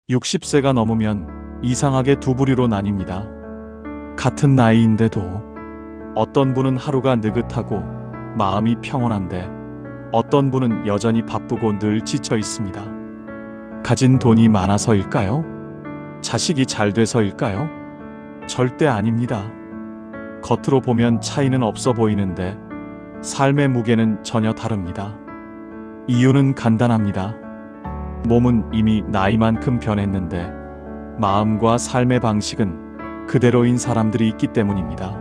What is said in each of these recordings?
60세가 넘으면 이상하게 두 부류로 나뉩니다. 같은 나이인데도 어떤 분은 하루가 느긋하고 마음이 평온한데 어떤 분은 여전히 바쁘고 늘 지쳐 있습니다. 가진 돈이 많아서일까요? 자식이 잘 돼서일까요? 절대 아닙니다. 겉으로 보면 차이는 없어 보이는데 삶의 무게는 전혀 다릅니다. 이유는 간단합니다. 몸은 이미 나이만큼 변했는데 마음과 삶의 방식은 그대로인 사람들이 있기 때문입니다.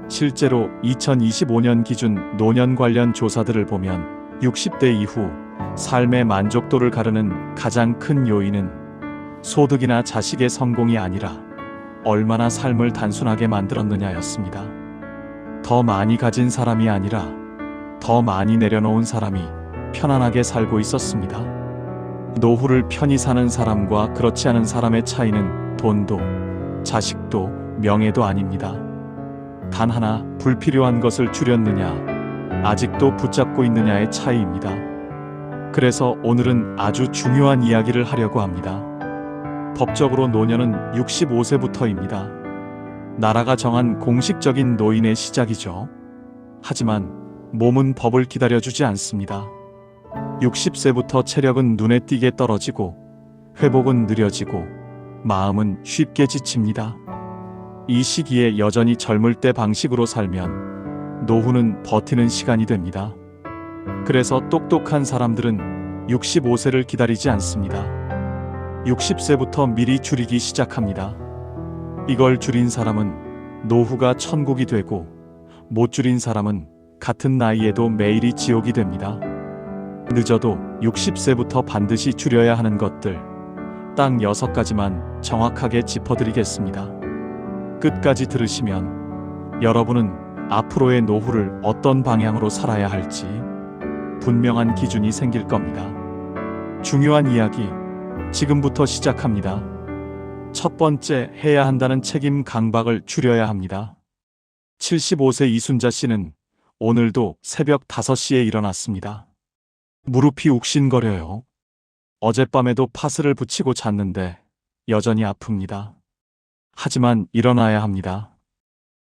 실제로 2025년 기준 노년 관련 조사들을 보면 60대 이후 삶의 만족도를 가르는 가장 큰 요인은 소득이나 자식의 성공이 아니라 얼마나 삶을 단순하게 만들었느냐였습니다. 더 많이 가진 사람이 아니라 더 많이 내려놓은 사람이 편안하게 살고 있었습니다. 노후를 편히 사는 사람과 그렇지 않은 사람의 차이는 돈도, 자식도, 명예도 아닙니다. 단 하나 불필요한 것을 줄였느냐, 아직도 붙잡고 있느냐의 차이입니다. 그래서 오늘은 아주 중요한 이야기를 하려고 합니다. 법적으로 노년은 65세부터입니다. 나라가 정한 공식적인 노인의 시작이죠. 하지만 몸은 법을 기다려주지 않습니다. 60세부터 체력은 눈에 띄게 떨어지고 회복은 느려지고 마음은 쉽게 지칩니다. 이 시기에 여전히 젊을 때 방식으로 살면 노후는 버티는 시간이 됩니다. 그래서 똑똑한 사람들은 65세를 기다리지 않습니다. 60세부터 미리 줄이기 시작합니다. 이걸 줄인 사람은 노후가 천국이 되고 못 줄인 사람은 같은 나이에도 매일이 지옥이 됩니다. 늦어도 60세부터 반드시 줄여야 하는 것들 딱 6가지만 정확하게 짚어드리겠습니다. 끝까지 들으시면 여러분은 앞으로의 노후를 어떤 방향으로 살아야 할지 분명한 기준이 생길 겁니다. 중요한 이야기 지금부터 시작합니다. 첫 번째, 해야 한다는 책임 강박을 줄여야 합니다. 75세 이순자 씨는 오늘도 새벽 5시에 일어났습니다. 무릎이 욱신거려요. 어젯밤에도 파스를 붙이고 잤는데 여전히 아픕니다. 하지만 일어나야 합니다.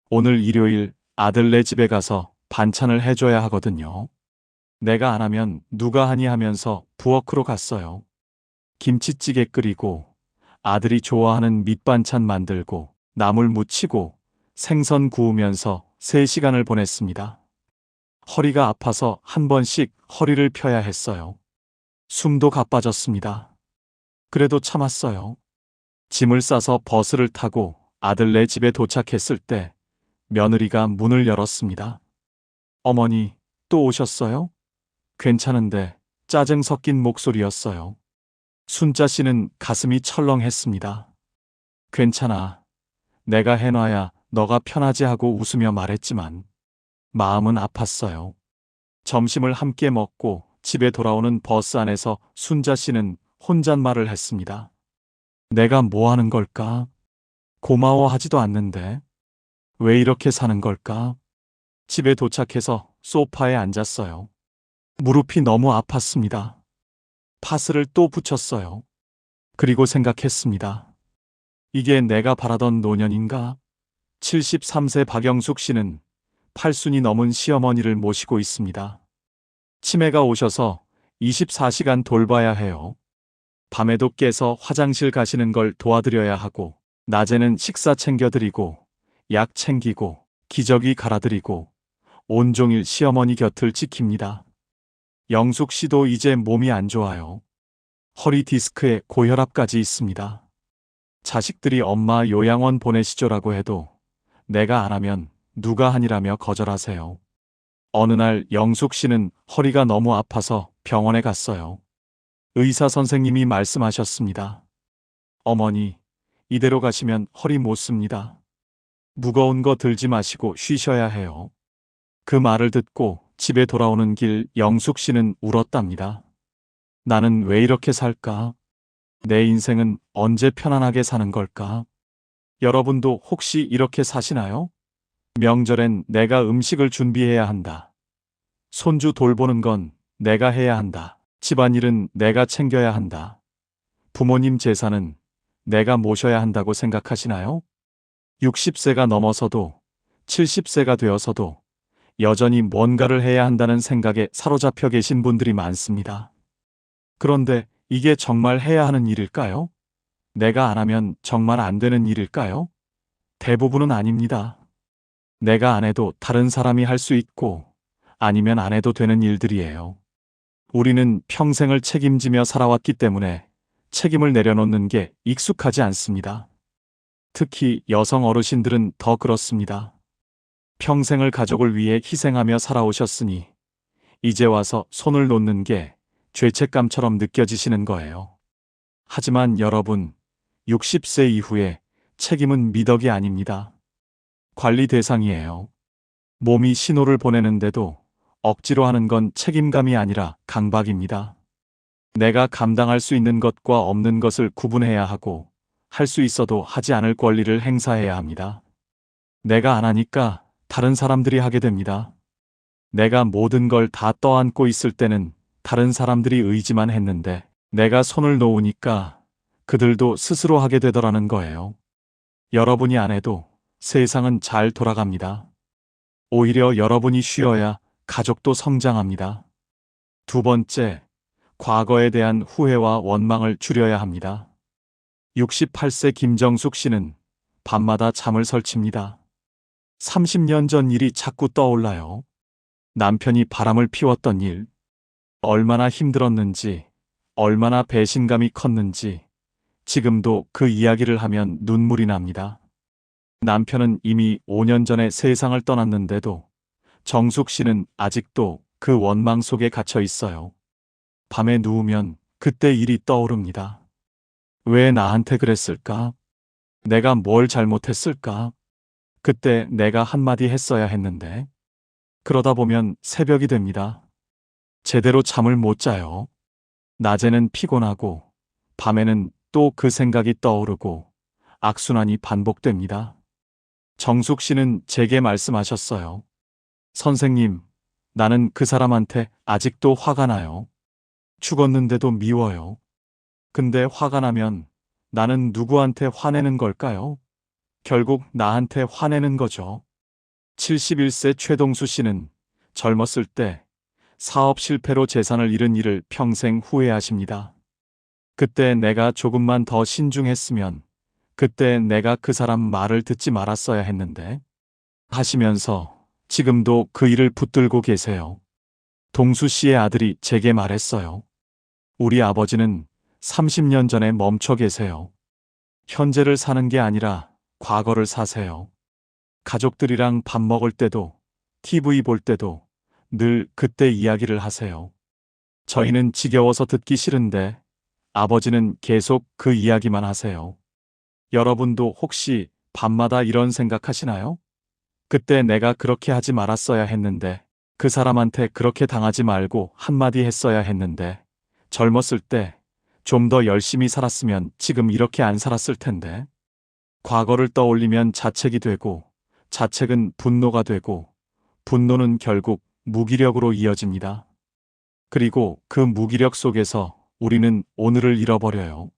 오늘 일요일 아들네 집에 가서 반찬을 해줘야 하거든요. 내가 안 하면 누가 하니 하면서 부엌으로 갔어요. 김치찌개 끓이고 아들이 좋아하는 밑반찬 만들고 나물 무치고 생선 구우면서 3시간을 보냈습니다. 허리가 아파서 한 번씩 허리를 펴야 했어요. 숨도 가빠졌습니다. 그래도 참았어요. 짐을 싸서 버스를 타고 아들네 집에 도착했을 때 며느리가 문을 열었습니다. 어머니, 또 오셨어요? 괜찮은데 짜증 섞인 목소리였어요. 순자 씨는 가슴이 철렁했습니다. 괜찮아. 내가 해놔야 너가 편하지 하고 웃으며 말했지만 마음은 아팠어요. 점심을 함께 먹고 집에 돌아오는 버스 안에서 순자 씨는 혼잣말을 했습니다. 내가 뭐 하는 걸까? 고마워하지도 않는데 왜 이렇게 사는 걸까? 집에 도착해서 소파에 앉았어요. 무릎이 너무 아팠습니다. 파스를 또 붙였어요. 그리고 생각했습니다. 이게 내가 바라던 노년인가? 73세 박영숙 씨는 8순이 넘은 시어머니를 모시고 있습니다. 치매가 오셔서 24시간 돌봐야 해요. 밤에도 깨서 화장실 가시는 걸 도와드려야 하고 낮에는 식사 챙겨드리고 약 챙기고 기저귀 갈아드리고 온종일 시어머니 곁을 지킵니다. 영숙 씨도 이제 몸이 안 좋아요. 허리 디스크에 고혈압까지 있습니다. 자식들이 엄마 요양원 보내시죠라고 해도 내가 안 하면 누가 하니라며 거절하세요. 어느 날 영숙 씨는 허리가 너무 아파서 병원에 갔어요. 의사 선생님이 말씀하셨습니다. 어머니, 이대로 가시면 허리 못 씁니다. 무거운 거 들지 마시고 쉬셔야 해요. 그 말을 듣고 집에 돌아오는 길 영숙 씨는 울었답니다. 나는 왜 이렇게 살까? 내 인생은 언제 편안하게 사는 걸까? 여러분도 혹시 이렇게 사시나요? 명절엔 내가 음식을 준비해야 한다. 손주 돌보는 건 내가 해야 한다. 집안일은 내가 챙겨야 한다. 부모님 재산은 내가 모셔야 한다고 생각하시나요? 60세가 넘어서도 70세가 되어서도 여전히 뭔가를 해야 한다는 생각에 사로잡혀 계신 분들이 많습니다. 그런데 이게 정말 해야 하는 일일까요? 내가 안 하면 정말 안 되는 일일까요? 대부분은 아닙니다. 내가 안 해도 다른 사람이 할 수 있고 아니면 안 해도 되는 일들이에요. 우리는 평생을 책임지며 살아왔기 때문에 책임을 내려놓는 게 익숙하지 않습니다. 특히 여성 어르신들은 더 그렇습니다. 평생을 가족을 위해 희생하며 살아오셨으니 이제 와서 손을 놓는 게 죄책감처럼 느껴지시는 거예요. 하지만 여러분, 60세 이후에 책임은 미덕이 아닙니다. 관리 대상이에요. 몸이 신호를 보내는데도 억지로 하는 건 책임감이 아니라 강박입니다. 내가 감당할 수 있는 것과 없는 것을 구분해야 하고 할 수 있어도 하지 않을 권리를 행사해야 합니다. 내가 안 하니까 다른 사람들이 하게 됩니다. 내가 모든 걸 다 떠안고 있을 때는 다른 사람들이 의지만 했는데 내가 손을 놓으니까 그들도 스스로 하게 되더라는 거예요. 여러분이 안 해도 세상은 잘 돌아갑니다. 오히려 여러분이 쉬어야 가족도 성장합니다. 두 번째, 과거에 대한 후회와 원망을 줄여야 합니다. 68세 김정숙 씨는 밤마다 잠을 설칩니다. 30년 전 일이 자꾸 떠올라요. 남편이 바람을 피웠던 일, 얼마나 힘들었는지, 얼마나 배신감이 컸는지, 지금도 그 이야기를 하면 눈물이 납니다. 남편은 이미 5년 전에 세상을 떠났는데도 정숙 씨는 아직도 그 원망 속에 갇혀 있어요. 밤에 누우면 그때 일이 떠오릅니다. 왜 나한테 그랬을까? 내가 뭘 잘못했을까? 그때 내가 한마디 했어야 했는데. 그러다 보면 새벽이 됩니다. 제대로 잠을 못 자요. 낮에는 피곤하고 밤에는 또 그 생각이 떠오르고 악순환이 반복됩니다. 정숙 씨는 제게 말씀하셨어요. 선생님, 나는 그 사람한테 아직도 화가 나요. 죽었는데도 미워요. 근데 화가 나면 나는 누구한테 화내는 걸까요? 결국 나한테 화내는 거죠. 71세 최동수 씨는 젊었을 때 사업 실패로 재산을 잃은 일을 평생 후회하십니다. 그때 내가 조금만 더 신중했으면, 그때 내가 그 사람 말을 듣지 말았어야 했는데, 하시면서 지금도 그 일을 붙들고 계세요. 동수 씨의 아들이 제게 말했어요. 우리 아버지는 30년 전에 멈춰 계세요. 현재를 사는 게 아니라 과거를 사세요. 가족들이랑 밥 먹을 때도, TV 볼 때도 늘 그때 이야기를 하세요. 저희는 지겨워서 듣기 싫은데 아버지는 계속 그 이야기만 하세요. 여러분도 혹시 밤마다 이런 생각하시나요? 그때 내가 그렇게 하지 말았어야 했는데, 그 사람한테 그렇게 당하지 말고 한마디 했어야 했는데, 젊었을 때 좀 더 열심히 살았으면 지금 이렇게 안 살았을 텐데. 과거를 떠올리면 자책이 되고, 자책은 분노가 되고, 분노는 결국 무기력으로 이어집니다. 그리고 그 무기력 속에서 우리는 오늘을 잃어버려요.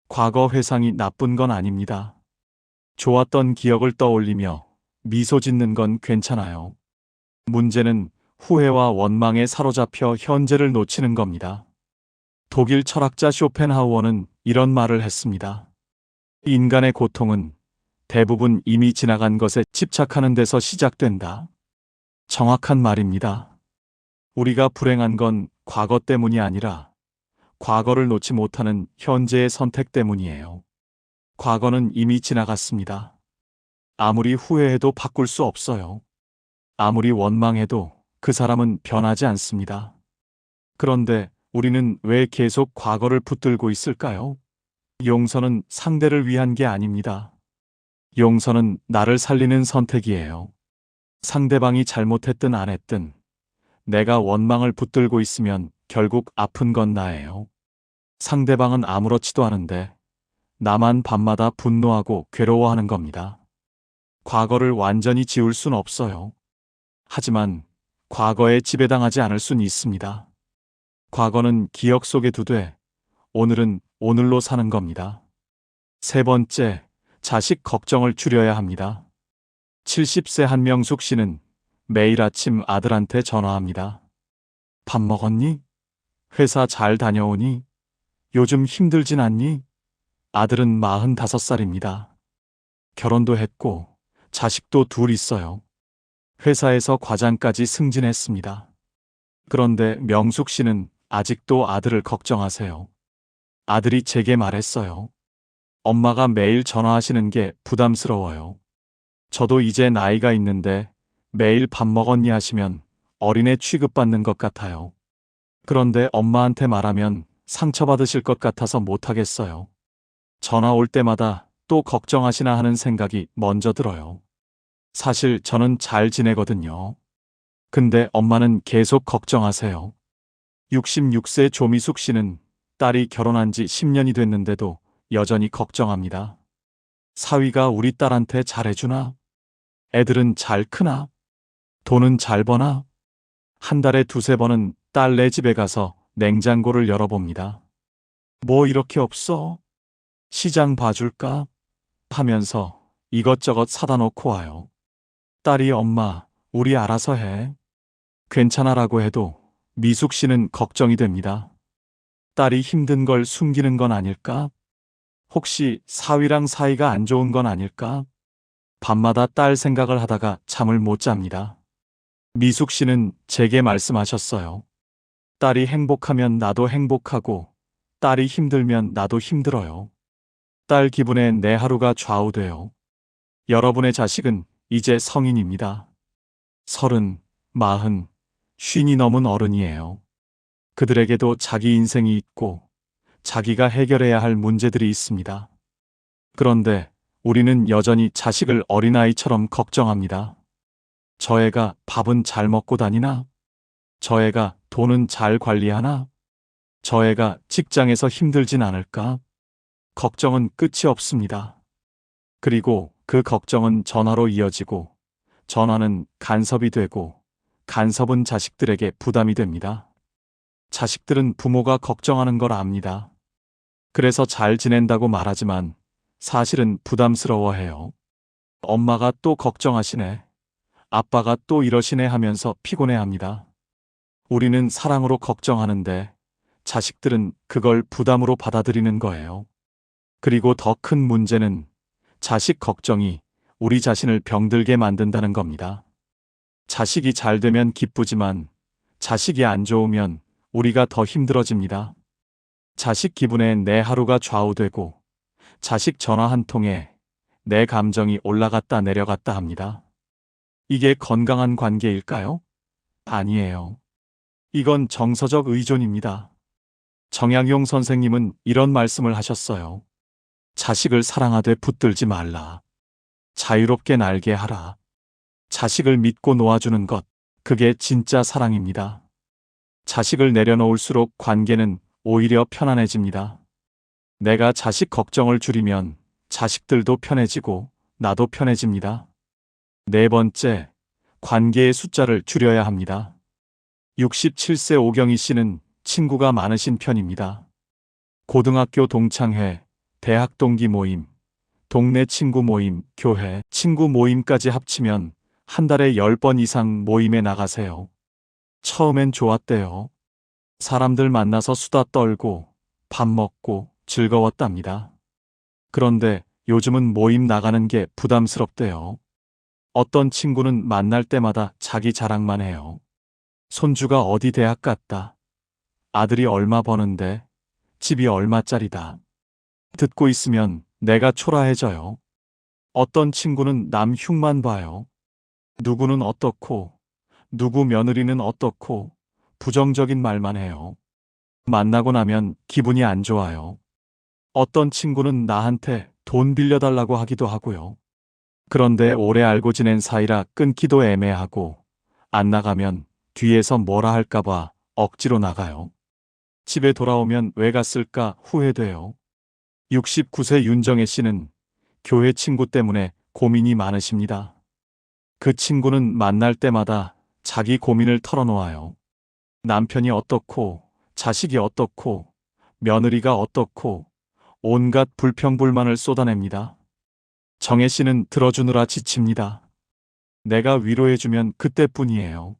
과거 회상이 나쁜 건 아닙니다. 좋았던 기억을 떠올리며 미소 짓는 건 괜찮아요. 문제는 후회와 원망에 사로잡혀 현재를 놓치는 겁니다. 독일 철학자 쇼펜하우어는 이런 말을 했습니다. 인간의 고통은 대부분 이미 지나간 것에 집착하는 데서 시작된다. 정확한 말입니다. 우리가 불행한 건 과거 때문이 아니라 과거를 놓지 못하는 현재의 선택 때문이에요. 과거는 이미 지나갔습니다. 아무리 후회해도 바꿀 수 없어요. 아무리 원망해도 그 사람은 변하지 않습니다. 그런데 우리는 왜 계속 과거를 붙들고 있을까요? 용서는 상대를 위한 게 아닙니다. 용서는 나를 살리는 선택이에요. 상대방이 잘못했든 안 했든 내가 원망을 붙들고 있으면 결국 아픈 건 나예요. 상대방은 아무렇지도 않은데 나만 밤마다 분노하고 괴로워하는 겁니다. 과거를 완전히 지울 순 없어요. 하지만 과거에 지배당하지 않을 순 있습니다. 과거는 기억 속에 두되 오늘은 오늘로 사는 겁니다. 세 번째, 자식 걱정을 줄여야 합니다. 70세 한명숙 씨는 매일 아침 아들한테 전화합니다. 밥 먹었니? 회사 잘 다녀오니? 요즘 힘들진 않니? 아들은 45살입니다. 결혼도 했고 자식도 둘 있어요. 회사에서 과장까지 승진했습니다. 그런데 명숙 씨는 아직도 아들을 걱정하세요. 아들이 제게 말했어요. 엄마가 매일 전화하시는 게 부담스러워요. 저도 이제 나이가 있는데 매일 밥 먹었니 하시면 어린애 취급받는 것 같아요. 그런데 엄마한테 말하면 상처받으실 것 같아서 못하겠어요. 전화 올 때마다 또 걱정하시나 하는 생각이 먼저 들어요. 사실 저는 잘 지내거든요. 근데 엄마는 계속 걱정하세요. 66세 조미숙 씨는 딸이 결혼한 지 10년이 됐는데도 여전히 걱정합니다. 사위가 우리 딸한테 잘해주나? 애들은 잘 크나? 돈은 잘 버나? 한 달에 두세 번은 딸네 집에 가서 냉장고를 열어봅니다. 뭐 이렇게 없어? 시장 봐줄까? 하면서 이것저것 사다 놓고 와요. 딸이 엄마, 우리 알아서 해. 괜찮아라고 해도 미숙 씨는 걱정이 됩니다. 딸이 힘든 걸 숨기는 건 아닐까? 혹시 사위랑 사이가 안 좋은 건 아닐까? 밤마다 딸 생각을 하다가 잠을 못 잡니다. 미숙 씨는 제게 말씀하셨어요. 딸이 행복하면 나도 행복하고, 딸이 힘들면 나도 힘들어요. 딸 기분에 내 하루가 좌우돼요. 여러분의 자식은 이제 성인입니다. 30, 40, 50이 넘은 어른이에요. 그들에게도 자기 인생이 있고 자기가 해결해야 할 문제들이 있습니다. 그런데 우리는 여전히 자식을 어린아이처럼 걱정합니다. 저 애가 밥은 잘 먹고 다니나? 저 애가 돈은 잘 관리하나? 저 애가 직장에서 힘들진 않을까? 걱정은 끝이 없습니다. 그리고 그 걱정은 전화로 이어지고 전화는 간섭이 되고 간섭은 자식들에게 부담이 됩니다. 자식들은 부모가 걱정하는 걸 압니다. 그래서 잘 지낸다고 말하지만 사실은 부담스러워해요. 엄마가 또 걱정하시네. 아빠가 또 이러시네 하면서 피곤해합니다. 우리는 사랑으로 걱정하는데 자식들은 그걸 부담으로 받아들이는 거예요. 그리고 더 큰 문제는 자식 걱정이 우리 자신을 병들게 만든다는 겁니다. 자식이 잘 되면 기쁘지만 자식이 안 좋으면 우리가 더 힘들어집니다. 자식 기분에 내 하루가 좌우되고 자식 전화 한 통에 내 감정이 올라갔다 내려갔다 합니다. 이게 건강한 관계일까요? 아니에요. 이건 정서적 의존입니다. 정약용 선생님은 이런 말씀을 하셨어요. 자식을 사랑하되 붙들지 말라. 자유롭게 날게 하라. 자식을 믿고 놓아주는 것, 그게 진짜 사랑입니다. 자식을 내려놓을수록 관계는 오히려 편안해집니다. 내가 자식 걱정을 줄이면 자식들도 편해지고 나도 편해집니다. 네 번째, 관계의 숫자를 줄여야 합니다. 67세 오경희 씨는 친구가 많으신 편입니다. 고등학교 동창회, 대학 동기 모임, 동네 친구 모임, 교회, 친구 모임까지 합치면 한 달에 10번 이상 모임에 나가세요. 처음엔 좋았대요. 사람들 만나서 수다 떨고 밥 먹고 즐거웠답니다. 그런데 요즘은 모임 나가는 게 부담스럽대요. 어떤 친구는 만날 때마다 자기 자랑만 해요. 손주가 어디 대학 갔다. 아들이 얼마 버는데 집이 얼마짜리다. 듣고 있으면 내가 초라해져요. 어떤 친구는 남 흉만 봐요. 누구는 어떻고, 누구 며느리는 어떻고, 부정적인 말만 해요. 만나고 나면 기분이 안 좋아요. 어떤 친구는 나한테 돈 빌려달라고 하기도 하고요. 그런데 오래 알고 지낸 사이라 끊기도 애매하고, 안 나가면 뒤에서 뭐라 할까봐 억지로 나가요. 집에 돌아오면 왜 갔을까 후회돼요. 69세 윤정혜 씨는 교회 친구 때문에 고민이 많으십니다. 그 친구는 만날 때마다 자기 고민을 털어놓아요. 남편이 어떻고, 자식이 어떻고, 며느리가 어떻고 온갖 불평불만을 쏟아냅니다. 정혜 씨는 들어주느라 지칩니다. 내가 위로해주면 그때뿐이에요.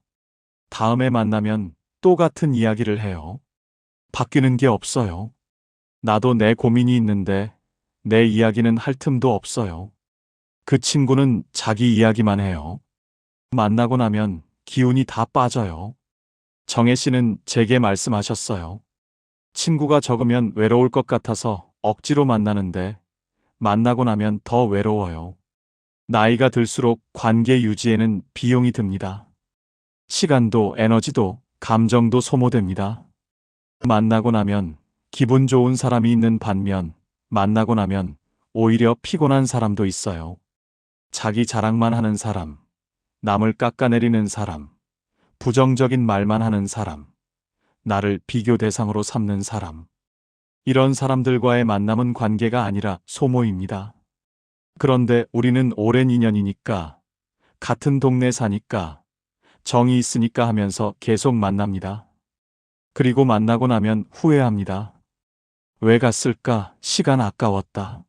다음에 만나면 또 같은 이야기를 해요. 바뀌는 게 없어요. 나도 내 고민이 있는데 내 이야기는 할 틈도 없어요. 그 친구는 자기 이야기만 해요. 만나고 나면 기운이 다 빠져요. 정혜 씨는 제게 말씀하셨어요. 친구가 적으면 외로울 것 같아서 억지로 만나는데 만나고 나면 더 외로워요. 나이가 들수록 관계 유지에는 비용이 듭니다. 시간도 에너지도 감정도 소모됩니다. 만나고 나면 기분 좋은 사람이 있는 반면 만나고 나면 오히려 피곤한 사람도 있어요. 자기 자랑만 하는 사람, 남을 깎아내리는 사람, 부정적인 말만 하는 사람, 나를 비교 대상으로 삼는 사람. 이런 사람들과의 만남은 관계가 아니라 소모입니다. 그런데 우리는 오랜 인연이니까, 같은 동네 사니까, 정이 있으니까 하면서 계속 만납니다. 그리고 만나고 나면 후회합니다. 왜 갔을까? 시간 아까웠다.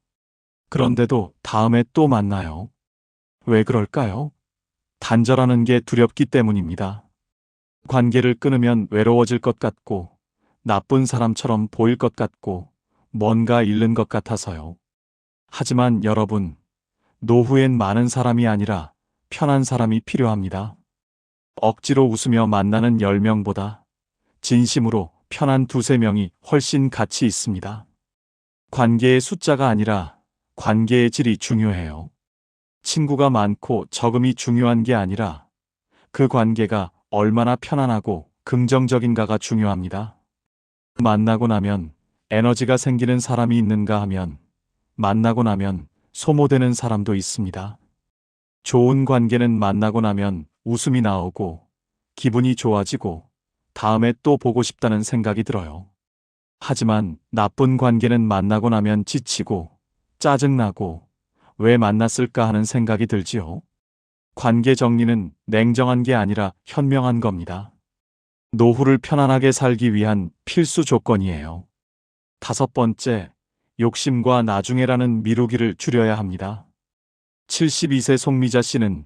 그런데도 다음에 또 만나요. 왜 그럴까요? 단절하는 게 두렵기 때문입니다. 관계를 끊으면 외로워질 것 같고, 나쁜 사람처럼 보일 것 같고, 뭔가 잃는 것 같아서요. 하지만 여러분, 노후엔 많은 사람이 아니라 편한 사람이 필요합니다. 억지로 웃으며 만나는 10명보다 진심으로 편한 2~3명이 훨씬 가치 있습니다. 관계의 숫자가 아니라 관계의 질이 중요해요. 친구가 많고 적음이 중요한 게 아니라 그 관계가 얼마나 편안하고 긍정적인가가 중요합니다. 만나고 나면 에너지가 생기는 사람이 있는가 하면 만나고 나면 소모되는 사람도 있습니다. 좋은 관계는 만나고 나면 웃음이 나오고 기분이 좋아지고 다음에 또 보고 싶다는 생각이 들어요. 하지만 나쁜 관계는 만나고 나면 지치고 짜증나고 왜 만났을까 하는 생각이 들지요. 관계 정리는 냉정한 게 아니라 현명한 겁니다. 노후를 편안하게 살기 위한 필수 조건이에요. 5번째, 욕심과 나중에라는 미루기를 줄여야 합니다. 72세 송미자 씨는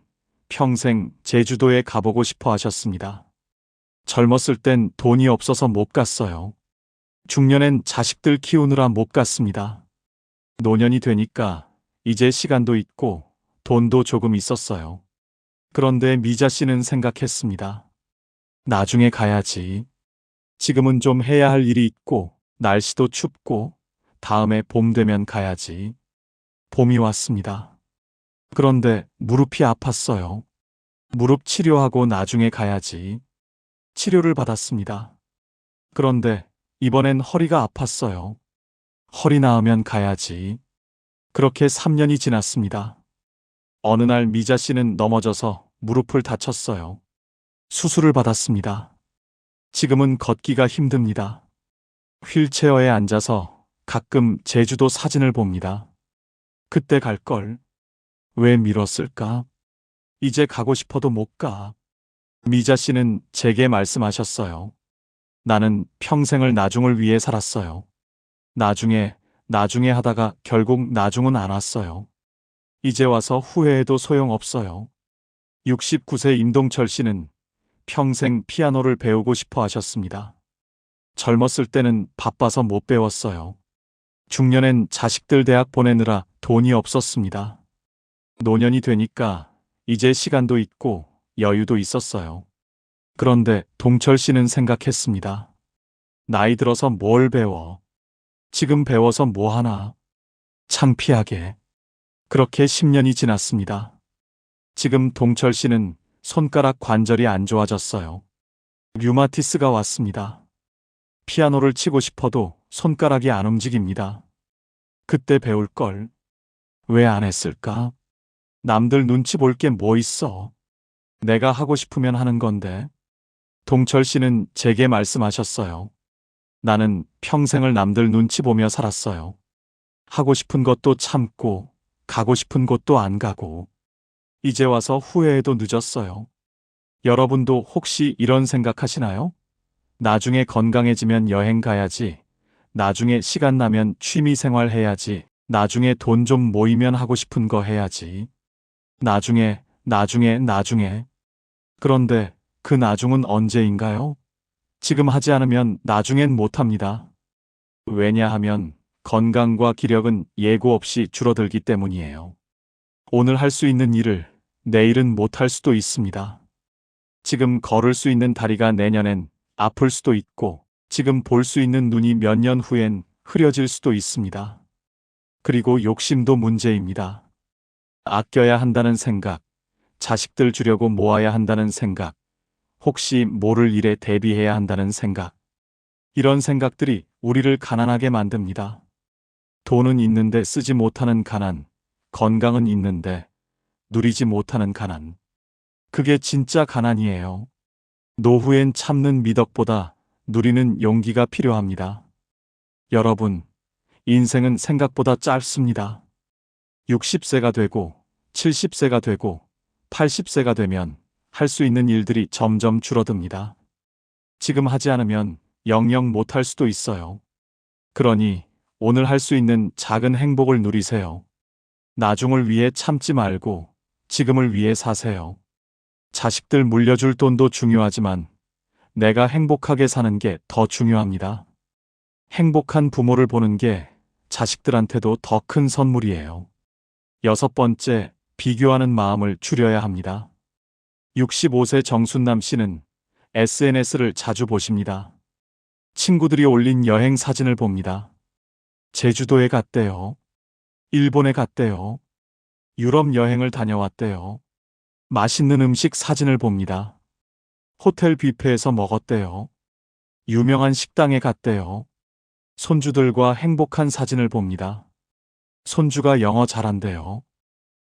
평생 제주도에 가보고 싶어 하셨습니다. 젊었을 땐 돈이 없어서 못 갔어요. 중년엔 자식들 키우느라 못 갔습니다. 노년이 되니까 이제 시간도 있고 돈도 조금 있었어요. 그런데 미자 씨는 생각했습니다. 나중에 가야지. 지금은 좀 해야 할 일이 있고 날씨도 춥고 다음에 봄 되면 가야지. 봄이 왔습니다. 그런데 무릎이 아팠어요. 무릎 치료하고 나중에 가야지. 치료를 받았습니다. 그런데 이번엔 허리가 아팠어요. 허리 나으면 가야지. 그렇게 3년이 지났습니다. 어느 날 미자 씨는 넘어져서 무릎을 다쳤어요. 수술을 받았습니다. 지금은 걷기가 힘듭니다. 휠체어에 앉아서 가끔 제주도 사진을 봅니다. 그때 갈 걸. 왜 미뤘을까? 이제 가고 싶어도 못 가. 미자 씨는 제게 말씀하셨어요. 나는 평생을 나중을 위해 살았어요. 나중에 하다가 결국 나중은 안 왔어요. 이제 와서 후회해도 소용없어요. 69세 임동철 씨는 평생 피아노를 배우고 싶어 하셨습니다. 젊었을 때는 바빠서 못 배웠어요. 중년엔 자식들 대학 보내느라 돈이 없었습니다. 노년이 되니까 이제 시간도 있고 여유도 있었어요. 그런데 동철 씨는 생각했습니다. 나이 들어서 뭘 배워? 지금 배워서 뭐 하나? 창피하게. 그렇게 10년이 지났습니다. 지금 동철 씨는 손가락 관절이 안 좋아졌어요. 류마티스가 왔습니다. 피아노를 치고 싶어도 손가락이 안 움직입니다. 그때 배울 걸. 왜 안 했을까? 남들 눈치 볼 게 뭐 있어? 내가 하고 싶으면 하는 건데. 동철 씨는 제게 말씀하셨어요. 나는 평생을 남들 눈치 보며 살았어요. 하고 싶은 것도 참고, 가고 싶은 곳도 안 가고. 이제 와서 후회해도 늦었어요. 여러분도 혹시 이런 생각하시나요? 나중에 건강해지면 여행 가야지. 나중에 시간 나면 취미 생활 해야지. 나중에 돈 좀 모이면 하고 싶은 거 해야지. 나중에. 그런데 그 나중은 언제인가요? 지금 하지 않으면 나중엔 못합니다. 왜냐하면 건강과 기력은 예고 없이 줄어들기 때문이에요. 오늘 할 수 있는 일을 내일은 못할 수도 있습니다. 지금 걸을 수 있는 다리가 내년엔 아플 수도 있고, 지금 볼 수 있는 눈이 몇 년 후엔 흐려질 수도 있습니다. 그리고 욕심도 문제입니다. 아껴야 한다는 생각, 자식들 주려고 모아야 한다는 생각, 혹시 모를 일에 대비해야 한다는 생각. 이런 생각들이 우리를 가난하게 만듭니다. 돈은 있는데 쓰지 못하는 가난, 건강은 있는데 누리지 못하는 가난. 그게 진짜 가난이에요. 노후엔 참는 미덕보다 누리는 용기가 필요합니다. 여러분, 인생은 생각보다 짧습니다. 60세가 되고 70세가 되고 80세가 되면 할 수 있는 일들이 점점 줄어듭니다. 지금 하지 않으면 영영 못할 수도 있어요. 그러니 오늘 할 수 있는 작은 행복을 누리세요. 나중을 위해 참지 말고 지금을 위해 사세요. 자식들 물려줄 돈도 중요하지만 내가 행복하게 사는 게 더 중요합니다. 행복한 부모를 보는 게 자식들한테도 더 큰 선물이에요. 6번째, 비교하는 마음을 줄여야 합니다. 65세 정순남 씨는 SNS를 자주 보십니다. 친구들이 올린 여행 사진을 봅니다. 제주도에 갔대요. 일본에 갔대요. 유럽 여행을 다녀왔대요. 맛있는 음식 사진을 봅니다. 호텔 뷔페에서 먹었대요. 유명한 식당에 갔대요. 손주들과 행복한 사진을 봅니다. 손주가 영어 잘한대요.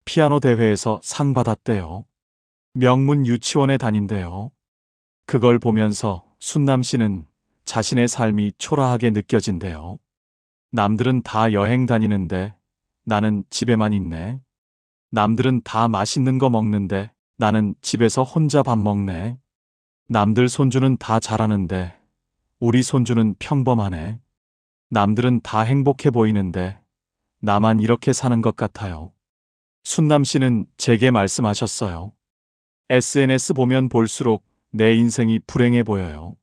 피아노 대회에서 상 받았대요. 명문 유치원에 다닌대요. 그걸 보면서 순남 씨는 자신의 삶이 초라하게 느껴진대요. 남들은 다 여행 다니는데 나는 집에만 있네. 남들은 다 맛있는 거 먹는데 나는 집에서 혼자 밥 먹네. 남들 손주는 다 잘하는데 우리 손주는 평범하네. 남들은 다 행복해 보이는데 나만 이렇게 사는 것 같아요. 순남 씨는 제게 말씀하셨어요. SNS 보면 볼수록 내 인생이 불행해 보여요.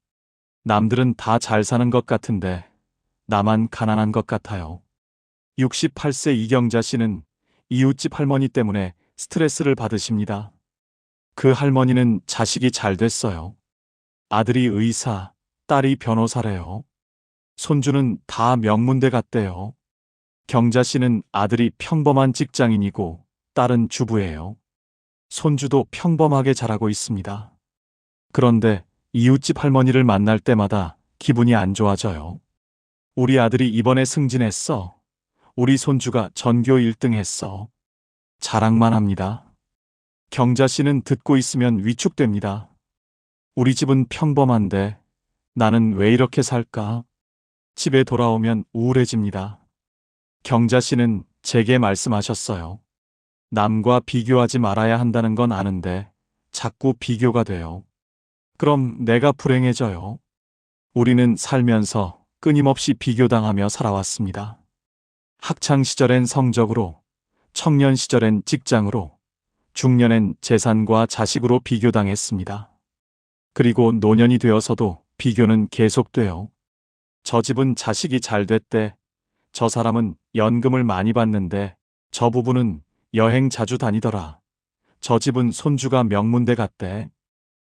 남들은 다 잘 사는 것 같은데 나만 가난한 것 같아요. 68세 이경자 씨는 이웃집 할머니 때문에 스트레스를 받으십니다. 그 할머니는 자식이 잘 됐어요. 아들이 의사, 딸이 변호사래요. 손주는 다 명문대 갔대요. 경자 씨는 아들이 평범한 직장인이고 딸은 주부예요. 손주도 평범하게 자라고 있습니다. 그런데 이웃집 할머니를 만날 때마다 기분이 안 좋아져요. 우리 아들이 이번에 승진했어. 우리 손주가 전교 1등 했어. 자랑만 합니다. 경자 씨는 듣고 있으면 위축됩니다. 우리 집은 평범한데 나는 왜 이렇게 살까? 집에 돌아오면 우울해집니다. 경자 씨는 제게 말씀하셨어요. 남과 비교하지 말아야 한다는 건 아는데 자꾸 비교가 돼요. 그럼 내가 불행해져요. 우리는 살면서 끊임없이 비교당하며 살아왔습니다. 학창 시절엔 성적으로, 청년 시절엔 직장으로, 중년엔 재산과 자식으로 비교당했습니다. 그리고 노년이 되어서도 비교는 계속돼요. 저 집은 자식이 잘 됐대. 저 사람은 연금을 많이 받는데 저 부부는 여행 자주 다니더라. 저 집은 손주가 명문대 갔대.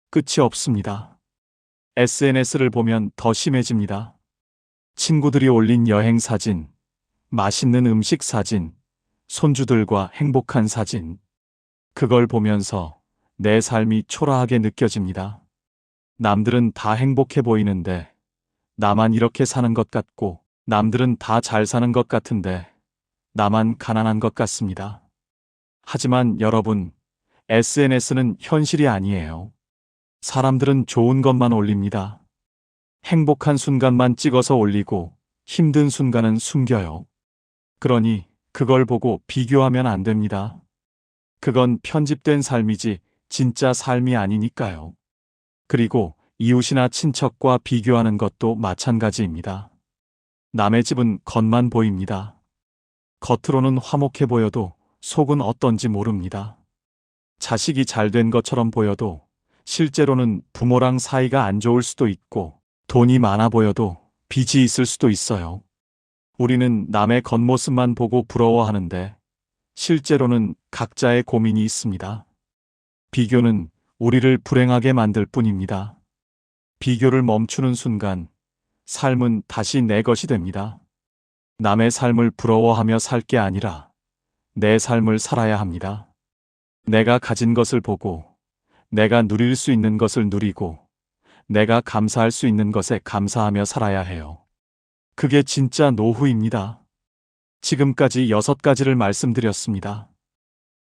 끝이 없습니다. SNS를 보면 더 심해집니다. 친구들이 올린 여행 사진, 맛있는 음식 사진, 손주들과 행복한 사진. 그걸 보면서 내 삶이 초라하게 느껴집니다. 남들은 다 행복해 보이는데 나만 이렇게 사는 것 같고, 남들은 다 잘 사는 것 같은데 나만 가난한 것 같습니다. 하지만 여러분, SNS는 현실이 아니에요. 사람들은 좋은 것만 올립니다. 행복한 순간만 찍어서 올리고 힘든 순간은 숨겨요. 그러니 그걸 보고 비교하면 안 됩니다. 그건 편집된 삶이지 진짜 삶이 아니니까요. 그리고 이웃이나 친척과 비교하는 것도 마찬가지입니다. 남의 집은 겉만 보입니다. 겉으로는 화목해 보여도 속은 어떤지 모릅니다. 자식이 잘 된 것처럼 보여도 실제로는 부모랑 사이가 안 좋을 수도 있고 돈이 많아 보여도 빚이 있을 수도 있어요. 우리는 남의 겉모습만 보고 부러워하는데 실제로는 각자의 고민이 있습니다. 비교는 우리를 불행하게 만들 뿐입니다. 비교를 멈추는 순간 삶은 다시 내 것이 됩니다. 남의 삶을 부러워하며 살 게 아니라 내 삶을 살아야 합니다. 내가 가진 것을 보고 내가 누릴 수 있는 것을 누리고 내가 감사할 수 있는 것에 감사하며 살아야 해요. 그게 진짜 노후입니다. 지금까지 6가지를 말씀드렸습니다.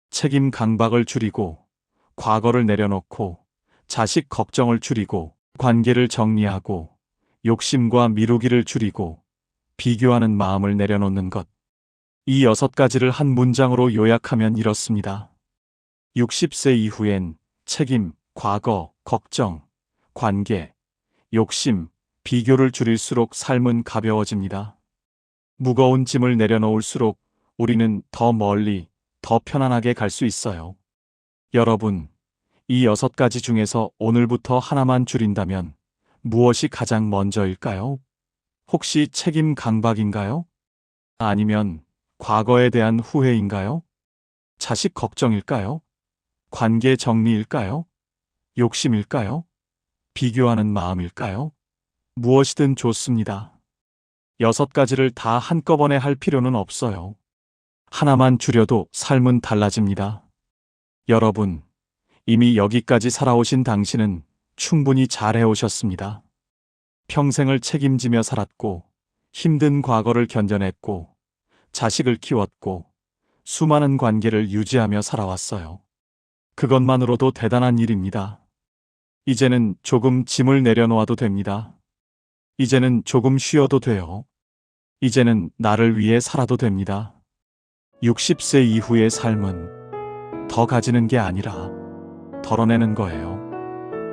책임 강박을 줄이고 과거를 내려놓고 자식 걱정을 줄이고 관계를 정리하고 욕심과 미루기를 줄이고 비교하는 마음을 내려놓는 것. 이 6가지를 한 문장으로 요약하면 이렇습니다. 60세 이후엔 책임, 과거, 걱정, 관계, 욕심, 비교를 줄일수록 삶은 가벼워집니다. 무거운 짐을 내려놓을수록 우리는 더 멀리, 더 편안하게 갈 수 있어요. 여러분, 이 6가지 중에서 오늘부터 하나만 줄인다면 무엇이 가장 먼저일까요? 혹시 책임 강박인가요? 아니면 과거에 대한 후회인가요? 자식 걱정일까요? 관계 정리일까요? 욕심일까요? 비교하는 마음일까요? 무엇이든 좋습니다. 6가지를 다 한꺼번에 할 필요는 없어요. 하나만 줄여도 삶은 달라집니다. 여러분, 이미 여기까지 살아오신 당신은 충분히 잘해오셨습니다. 평생을 책임지며 살았고, 힘든 과거를 견뎌냈고, 자식을 키웠고, 수많은 관계를 유지하며 살아왔어요. 그것만으로도 대단한 일입니다. 이제는 조금 짐을 내려놓아도 됩니다. 이제는 조금 쉬어도 돼요. 이제는 나를 위해 살아도 됩니다. 60세 이후의 삶은 더 가지는 게 아니라 덜어내는 거예요.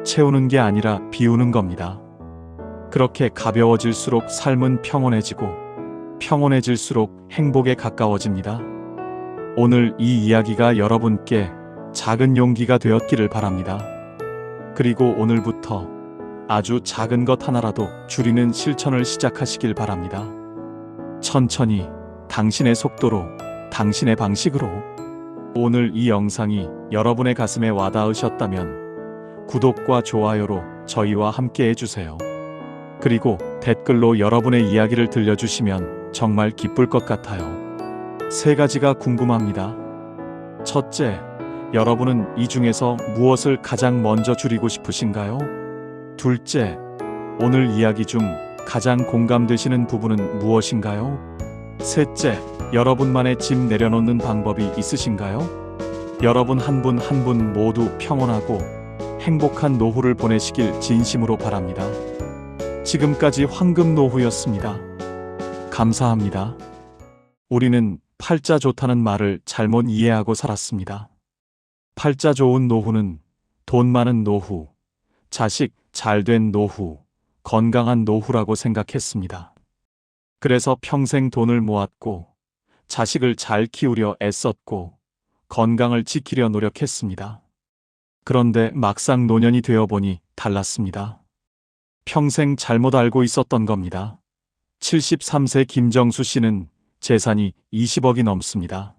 채우는 게 아니라 비우는 겁니다. 그렇게 가벼워질수록 삶은 평온해지고 평온해질수록 행복에 가까워집니다. 오늘 이 이야기가 여러분께 작은 용기가 되었기를 바랍니다. 그리고 오늘부터 아주 작은 것 하나라도 줄이는 실천을 시작하시길 바랍니다. 천천히, 당신의 속도로, 당신의 방식으로. 오늘 이 영상이 여러분의 가슴에 와닿으셨다면 구독과 좋아요로 저희와 함께 해주세요. 그리고 댓글로 여러분의 이야기를 들려주시면 정말 기쁠 것 같아요. 3가지가 궁금합니다. 첫째, 여러분은 이 중에서 무엇을 가장 먼저 줄이고 싶으신가요? 둘째, 오늘 이야기 중 가장 공감되시는 부분은 무엇인가요? 셋째, 여러분만의 짐 내려놓는 방법이 있으신가요? 여러분 한 분 한 분 모두 평온하고 행복한 노후를 보내시길 진심으로 바랍니다. 지금까지 황금 노후였습니다. 감사합니다. 우리는 팔자 좋다는 말을 잘못 이해하고 살았습니다. 팔자 좋은 노후는 돈 많은 노후, 자식 잘된 노후, 건강한 노후라고 생각했습니다. 그래서 평생 돈을 모았고, 자식을 잘 키우려 애썼고, 건강을 지키려 노력했습니다. 그런데 막상 노년이 되어보니 달랐습니다. 평생 잘못 알고 있었던 겁니다. 73세 김정수 씨는 재산이 20억이 넘습니다.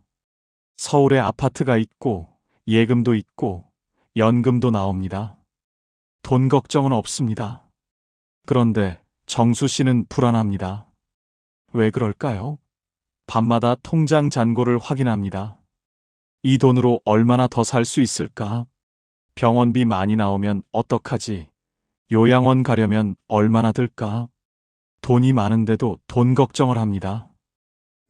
서울에 아파트가 있고, 예금도 있고, 연금도 나옵니다. 돈 걱정은 없습니다. 그런데 정수 씨는 불안합니다. 왜 그럴까요? 밤마다 통장 잔고를 확인합니다. 이 돈으로 얼마나 더 살 수 있을까? 병원비 많이 나오면 어떡하지? 요양원 가려면 얼마나 들까? 돈이 많은데도 돈 걱정을 합니다.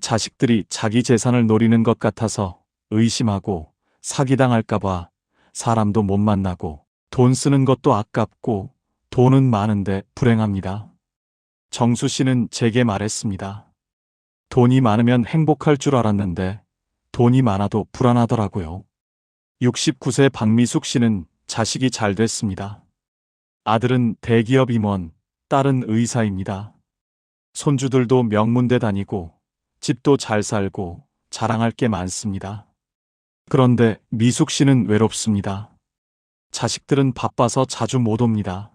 자식들이 자기 재산을 노리는 것 같아서 의심하고 사기당할까봐 사람도 못 만나고 돈 쓰는 것도 아깝고 돈은 많은데 불행합니다. 정수 씨는 제게 말했습니다. 돈이 많으면 행복할 줄 알았는데 돈이 많아도 불안하더라고요. 69세 박미숙 씨는 자식이 잘 됐습니다. 아들은 대기업 임원, 딸은 의사입니다. 손주들도 명문대 다니고 집도 잘 살고 자랑할 게 많습니다. 그런데 미숙 씨는 외롭습니다. 자식들은 바빠서 자주 못 옵니다.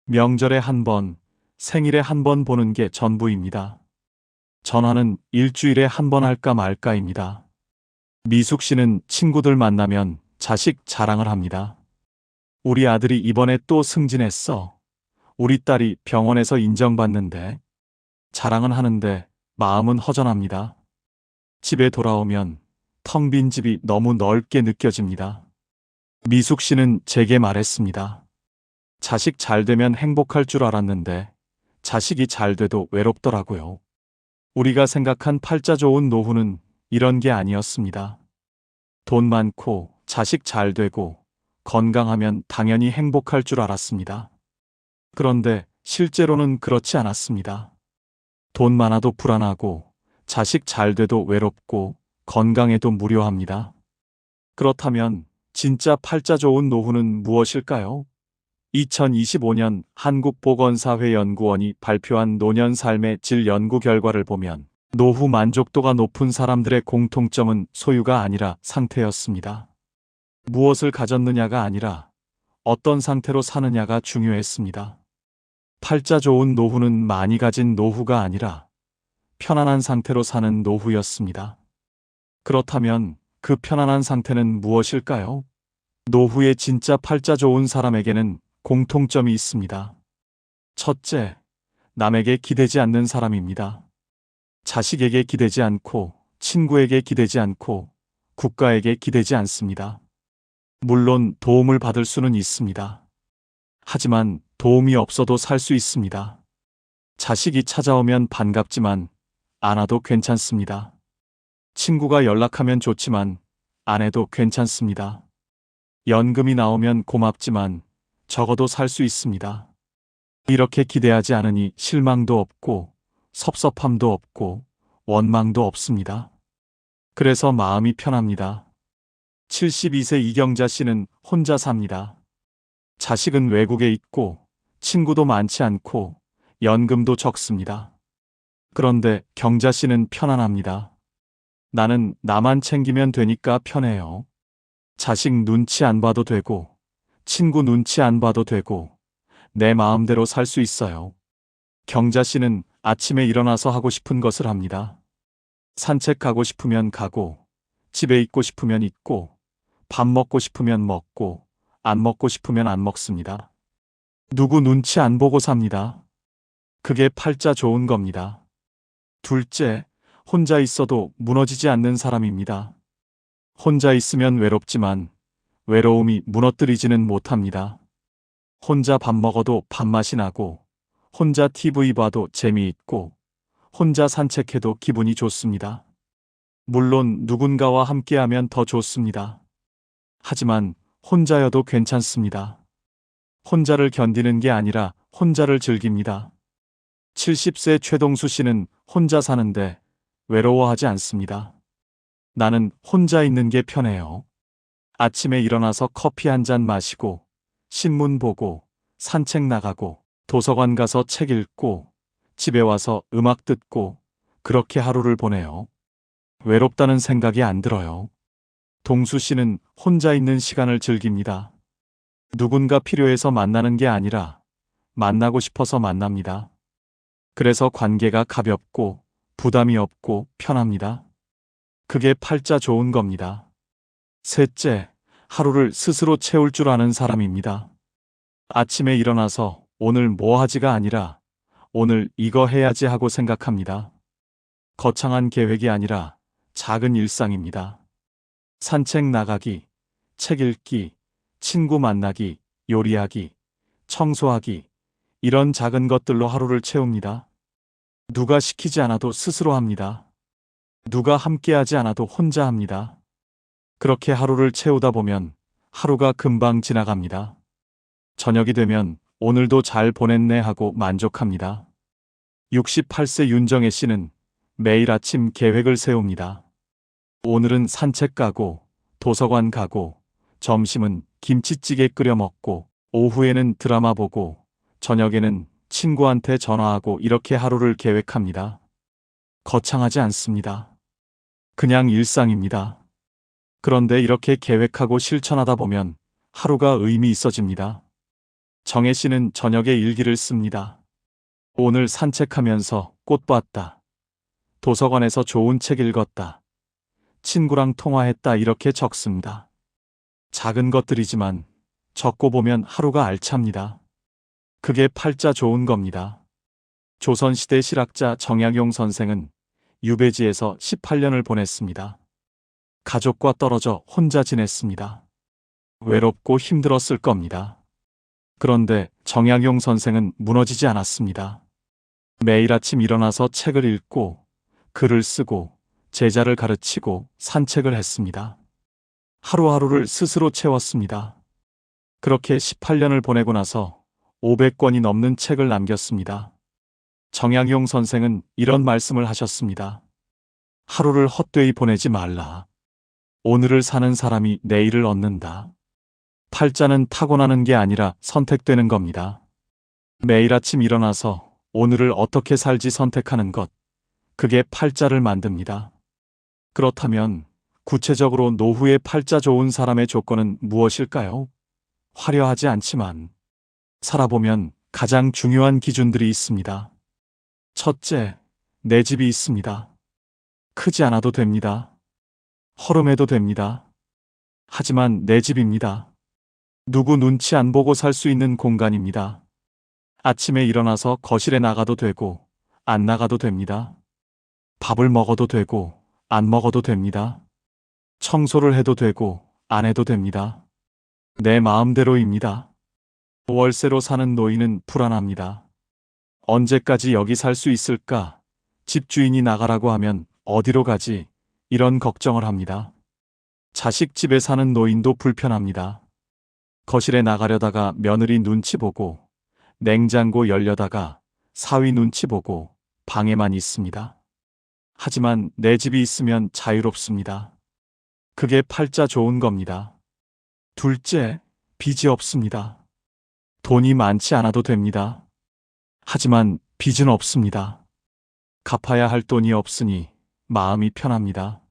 명절에 한 번, 생일에 한 번 보는 게 전부입니다. 전화는 일주일에 한 번 할까 말까입니다. 미숙 씨는 친구들 만나면 자식 자랑을 합니다. 우리 아들이 이번에 또 승진했어. 우리 딸이 병원에서 인정받는데. 자랑은 하는데 마음은 허전합니다. 집에 돌아오면 텅 빈 집이 너무 넓게 느껴집니다. 미숙 씨는 제게 말했습니다. 자식 잘 되면 행복할 줄 알았는데 자식이 잘 돼도 외롭더라고요. 우리가 생각한 팔자 좋은 노후는 이런 게 아니었습니다. 돈 많고 자식 잘 되고 건강하면 당연히 행복할 줄 알았습니다. 그런데 실제로는 그렇지 않았습니다. 돈 많아도 불안하고 자식 잘 돼도 외롭고 건강해도 무료합니다. 그렇다면 진짜 팔자 좋은 노후는 무엇일까요? 2025년 한국보건사회연구원이 발표한 노년 삶의 질 연구 결과를 보면 노후 만족도가 높은 사람들의 공통점은 소유가 아니라 상태였습니다. 무엇을 가졌느냐가 아니라 어떤 상태로 사느냐가 중요했습니다. 팔자 좋은 노후는 많이 가진 노후가 아니라 편안한 상태로 사는 노후였습니다. 그렇다면 그 편안한 상태는 무엇일까요? 노후에 진짜 팔자 좋은 사람에게는 공통점이 있습니다. 첫째, 남에게 기대지 않는 사람입니다. 자식에게 기대지 않고, 친구에게 기대지 않고, 국가에게 기대지 않습니다. 물론 도움을 받을 수는 있습니다. 하지만 도움이 없어도 살 수 있습니다. 자식이 찾아오면 반갑지만 안 와도 괜찮습니다. 친구가 연락하면 좋지만 안 해도 괜찮습니다. 연금이 나오면 고맙지만 적어도 살 수 있습니다. 이렇게 기대하지 않으니 실망도 없고 섭섭함도 없고 원망도 없습니다. 그래서 마음이 편합니다. 72세 이경자 씨는 혼자 삽니다. 자식은 외국에 있고 친구도 많지 않고 연금도 적습니다. 그런데 경자 씨는 편안합니다. 나는 나만 챙기면 되니까 편해요. 자식 눈치 안 봐도 되고 친구 눈치 안 봐도 되고 내 마음대로 살 수 있어요. 경자 씨는 아침에 일어나서 하고 싶은 것을 합니다. 산책 가고 싶으면 가고 집에 있고 싶으면 있고 밥 먹고 싶으면 먹고 안 먹고 싶으면 안 먹습니다. 누구 눈치 안 보고 삽니다. 그게 팔자 좋은 겁니다. 둘째, 혼자 있어도 무너지지 않는 사람입니다. 혼자 있으면 외롭지만 외로움이 무너뜨리지는 못합니다. 혼자 밥 먹어도 밥맛이 나고 혼자 TV 봐도 재미있고 혼자 산책해도 기분이 좋습니다. 물론 누군가와 함께하면 더 좋습니다. 하지만 혼자여도 괜찮습니다. 혼자를 견디는 게 아니라 혼자를 즐깁니다. 70세 최동수 씨는 혼자 사는데 외로워하지 않습니다. 나는 혼자 있는 게 편해요. 아침에 일어나서 커피 한 잔 마시고 신문 보고 산책 나가고 도서관 가서 책 읽고 집에 와서 음악 듣고 그렇게 하루를 보내요. 외롭다는 생각이 안 들어요. 동수 씨는 혼자 있는 시간을 즐깁니다. 누군가 필요해서 만나는 게 아니라 만나고 싶어서 만납니다. 그래서 관계가 가볍고 부담이 없고 편합니다. 그게 팔자 좋은 겁니다. 셋째, 하루를 스스로 채울 줄 아는 사람입니다. 아침에 일어나서 오늘 뭐 하지가 아니라 오늘 이거 해야지 하고 생각합니다. 거창한 계획이 아니라 작은 일상입니다. 산책 나가기, 책 읽기, 친구 만나기, 요리하기, 청소하기, 이런 작은 것들로 하루를 채웁니다. 누가 시키지 않아도 스스로 합니다. 누가 함께하지 않아도 혼자 합니다. 그렇게 하루를 채우다 보면 하루가 금방 지나갑니다. 저녁이 되면 오늘도 잘 보냈네 하고 만족합니다. 68세 윤정혜 씨는 매일 아침 계획을 세웁니다. 오늘은 산책 가고 도서관 가고 점심은 김치찌개 끓여 먹고 오후에는 드라마 보고 저녁에는 친구한테 전화하고 이렇게 하루를 계획합니다. 거창하지 않습니다. 그냥 일상입니다. 그런데 이렇게 계획하고 실천하다 보면 하루가 의미 있어집니다. 정혜 씨는 저녁에 일기를 씁니다. 오늘 산책하면서 꽃 봤다. 도서관에서 좋은 책 읽었다. 친구랑 통화했다 이렇게 적습니다. 작은 것들이지만 적고 보면 하루가 알찹니다. 그게 팔자 좋은 겁니다. 조선시대 실학자 정약용 선생은 유배지에서 18년을 보냈습니다. 가족과 떨어져 혼자 지냈습니다. 외롭고 힘들었을 겁니다. 그런데 정약용 선생은 무너지지 않았습니다. 매일 아침 일어나서 책을 읽고 글을 쓰고 제자를 가르치고 산책을 했습니다. 하루하루를 스스로 채웠습니다. 그렇게 18년을 보내고 나서 500권이 넘는 책을 남겼습니다. 정약용 선생은 이런 말씀을 하셨습니다. 하루를 헛되이 보내지 말라. 오늘을 사는 사람이 내일을 얻는다. 팔자는 타고나는 게 아니라 선택되는 겁니다. 매일 아침 일어나서 오늘을 어떻게 살지 선택하는 것, 그게 팔자를 만듭니다. 그렇다면 구체적으로 노후에 팔자 좋은 사람의 조건은 무엇일까요? 화려하지 않지만 살아보면 가장 중요한 기준들이 있습니다. 첫째, 내 집이 있습니다. 크지 않아도 됩니다. 허름해도 됩니다. 하지만 내 집입니다. 누구 눈치 안 보고 살 수 있는 공간입니다. 아침에 일어나서 거실에 나가도 되고 안 나가도 됩니다. 밥을 먹어도 되고 안 먹어도 됩니다. 청소를 해도 되고 안 해도 됩니다. 내 마음대로입니다. 월세로 사는 노인은 불안합니다. 언제까지 여기 살 수 있을까? 집주인이 나가라고 하면 어디로 가지? 이런 걱정을 합니다. 자식 집에 사는 노인도 불편합니다. 거실에 나가려다가 며느리 눈치 보고 냉장고 열려다가 사위 눈치 보고 방에만 있습니다. 하지만 내 집이 있으면 자유롭습니다. 그게 팔자 좋은 겁니다. 둘째, 빚이 없습니다. 돈이 많지 않아도 됩니다. 하지만 빚은 없습니다. 갚아야 할 돈이 없으니 마음이 편합니다.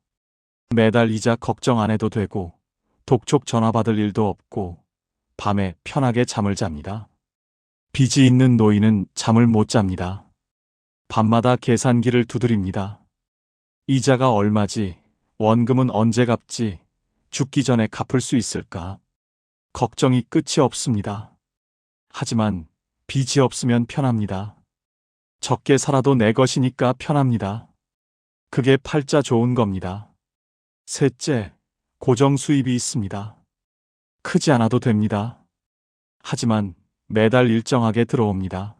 매달 이자 걱정 안 해도 되고 독촉 전화 받을 일도 없고 밤에 편하게 잠을 잡니다. 빚이 있는 노인은 잠을 못 잡니다. 밤마다 계산기를 두드립니다. 이자가 얼마지? 원금은 언제 갚지? 죽기 전에 갚을 수 있을까? 걱정이 끝이 없습니다. 하지만 빚이 없으면 편합니다. 적게 살아도 내 것이니까 편합니다. 그게 팔자 좋은 겁니다. 셋째, 고정 수입이 있습니다. 크지 않아도 됩니다. 하지만 매달 일정하게 들어옵니다.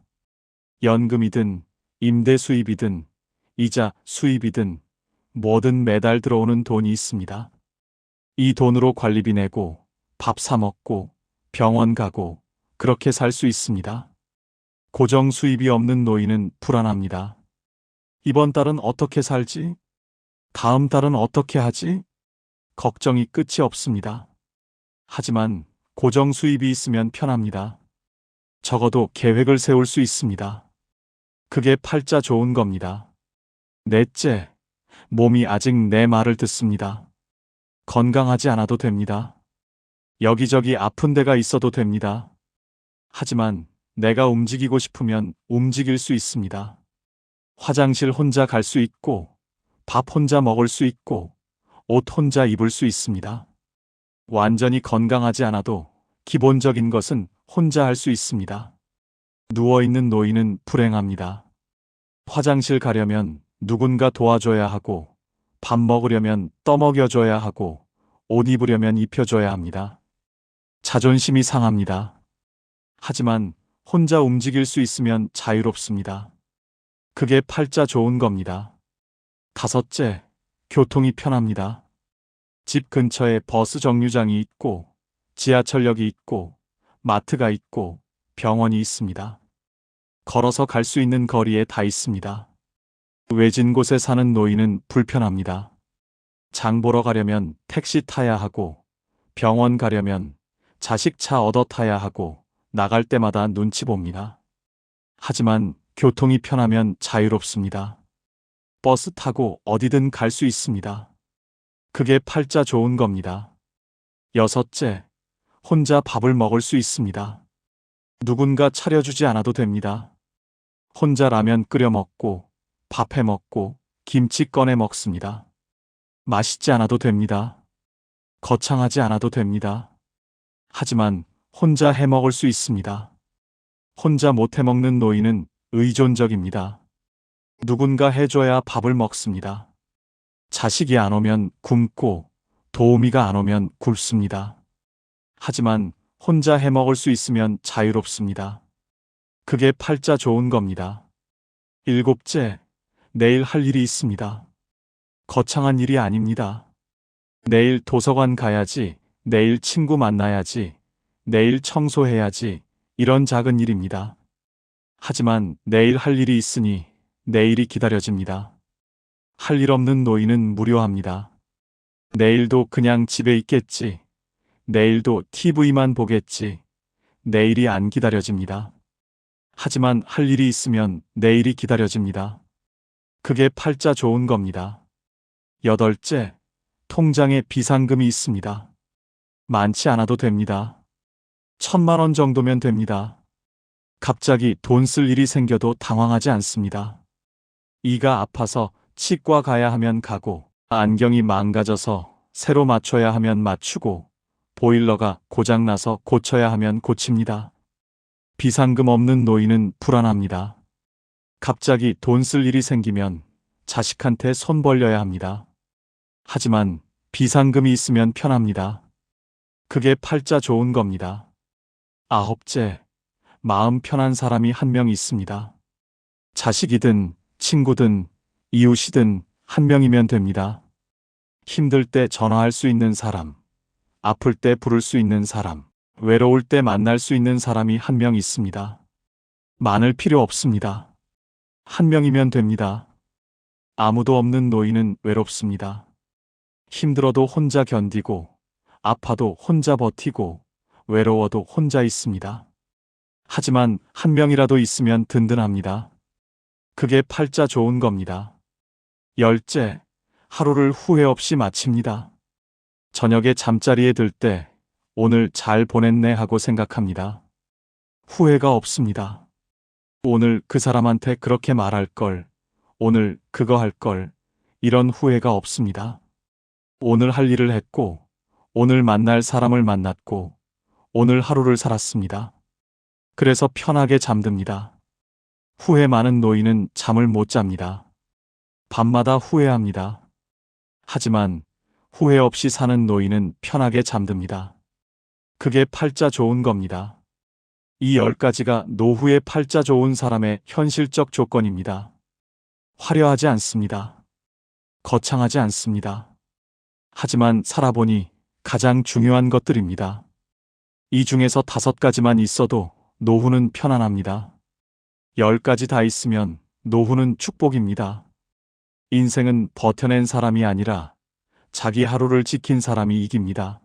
연금이든 임대 수입이든 이자 수입이든 뭐든 매달 들어오는 돈이 있습니다. 이 돈으로 관리비 내고 밥 사 먹고 병원 가고 그렇게 살 수 있습니다. 고정 수입이 없는 노인은 불안합니다. 이번 달은 어떻게 살지? 다음 달은 어떻게 하지? 걱정이 끝이 없습니다. 하지만 고정 수입이 있으면 편합니다. 적어도 계획을 세울 수 있습니다. 그게 팔자 좋은 겁니다. 넷째, 몸이 아직 내 말을 듣습니다. 건강하지 않아도 됩니다. 여기저기 아픈 데가 있어도 됩니다. 하지만 내가 움직이고 싶으면 움직일 수 있습니다. 화장실 혼자 갈 수 있고, 밥 혼자 먹을 수 있고, 옷 혼자 입을 수 있습니다. 완전히 건강하지 않아도 기본적인 것은 혼자 할 수 있습니다. 누워있는 노인은 불행합니다. 화장실 가려면 누군가 도와줘야 하고, 밥 먹으려면 떠먹여줘야 하고, 옷 입으려면 입혀줘야 합니다. 자존심이 상합니다. 하지만 혼자 움직일 수 있으면 자유롭습니다. 그게 팔자 좋은 겁니다. 다섯째, 교통이 편합니다. 집 근처에 버스 정류장이 있고, 지하철역이 있고, 마트가 있고, 병원이 있습니다. 걸어서 갈 수 있는 거리에 다 있습니다. 외진 곳에 사는 노인은 불편합니다. 장 보러 가려면 택시 타야 하고, 병원 가려면 자식 차 얻어 타야 하고, 나갈 때마다 눈치 봅니다. 하지만 교통이 편하면 자유롭습니다. 버스 타고 어디든 갈 수 있습니다. 그게 팔자 좋은 겁니다. 여섯째, 혼자 밥을 먹을 수 있습니다. 누군가 차려주지 않아도 됩니다. 혼자 라면 끓여 먹고, 밥 해 먹고, 김치 꺼내 먹습니다. 맛있지 않아도 됩니다. 거창하지 않아도 됩니다. 하지만 혼자 해 먹을 수 있습니다. 혼자 못 해 먹는 노인은 의존적입니다. 누군가 해줘야 밥을 먹습니다. 자식이 안 오면 굶고 도우미가 안 오면 굶습니다. 하지만 혼자 해 먹을 수 있으면 자유롭습니다. 그게 팔자 좋은 겁니다. 일곱째, 내일 할 일이 있습니다. 거창한 일이 아닙니다. 내일 도서관 가야지, 내일 친구 만나야지, 내일 청소해야지, 이런 작은 일입니다. 하지만 내일 할 일이 있으니 내일이 기다려집니다. 할 일 없는 노인은 무료합니다. 내일도 그냥 집에 있겠지. 내일도 TV만 보겠지. 내일이 안 기다려집니다. 하지만 할 일이 있으면 내일이 기다려집니다. 그게 팔자 좋은 겁니다. 여덟째, 통장에 비상금이 있습니다. 많지 않아도 됩니다. 1,000만 원 정도면 됩니다. 갑자기 돈 쓸 일이 생겨도 당황하지 않습니다. 이가 아파서 치과 가야 하면 가고, 안경이 망가져서 새로 맞춰야 하면 맞추고, 보일러가 고장나서 고쳐야 하면 고칩니다. 비상금 없는 노인은 불안합니다. 갑자기 돈 쓸 일이 생기면 자식한테 손 벌려야 합니다. 하지만 비상금이 있으면 편합니다. 그게 팔자 좋은 겁니다. 아홉째, 마음 편한 사람이 한 명 있습니다. 자식이든 친구든 이웃이든 한 명이면 됩니다. 힘들 때 전화할 수 있는 사람, 아플 때 부를 수 있는 사람, 외로울 때 만날 수 있는 사람이 한 명 있습니다. 많을 필요 없습니다. 한 명이면 됩니다. 아무도 없는 노인은 외롭습니다. 힘들어도 혼자 견디고, 아파도 혼자 버티고, 외로워도 혼자 있습니다. 하지만 한 명이라도 있으면 든든합니다. 그게 팔자 좋은 겁니다. 열째, 하루를 후회 없이 마칩니다. 저녁에 잠자리에 들 때 오늘 잘 보냈네 하고 생각합니다. 후회가 없습니다. 오늘 그 사람한테 그렇게 말할 걸, 오늘 그거 할 걸, 이런 후회가 없습니다. 오늘 할 일을 했고, 오늘 만날 사람을 만났고, 오늘 하루를 살았습니다. 그래서 편하게 잠듭니다. 후회 많은 노인은 잠을 못 잡니다. 밤마다 후회합니다. 하지만 후회 없이 사는 노인은 편하게 잠듭니다. 그게 팔자 좋은 겁니다. 이 10가지가 노후의 팔자 좋은 사람의 현실적 조건입니다. 화려하지 않습니다. 거창하지 않습니다. 하지만 살아보니 가장 중요한 것들입니다. 이 중에서 5가지만 있어도 노후는 편안합니다. 10가지 다 있으면 노후는 축복입니다. 인생은 버텨낸 사람이 아니라 자기 하루를 지킨 사람이 이깁니다.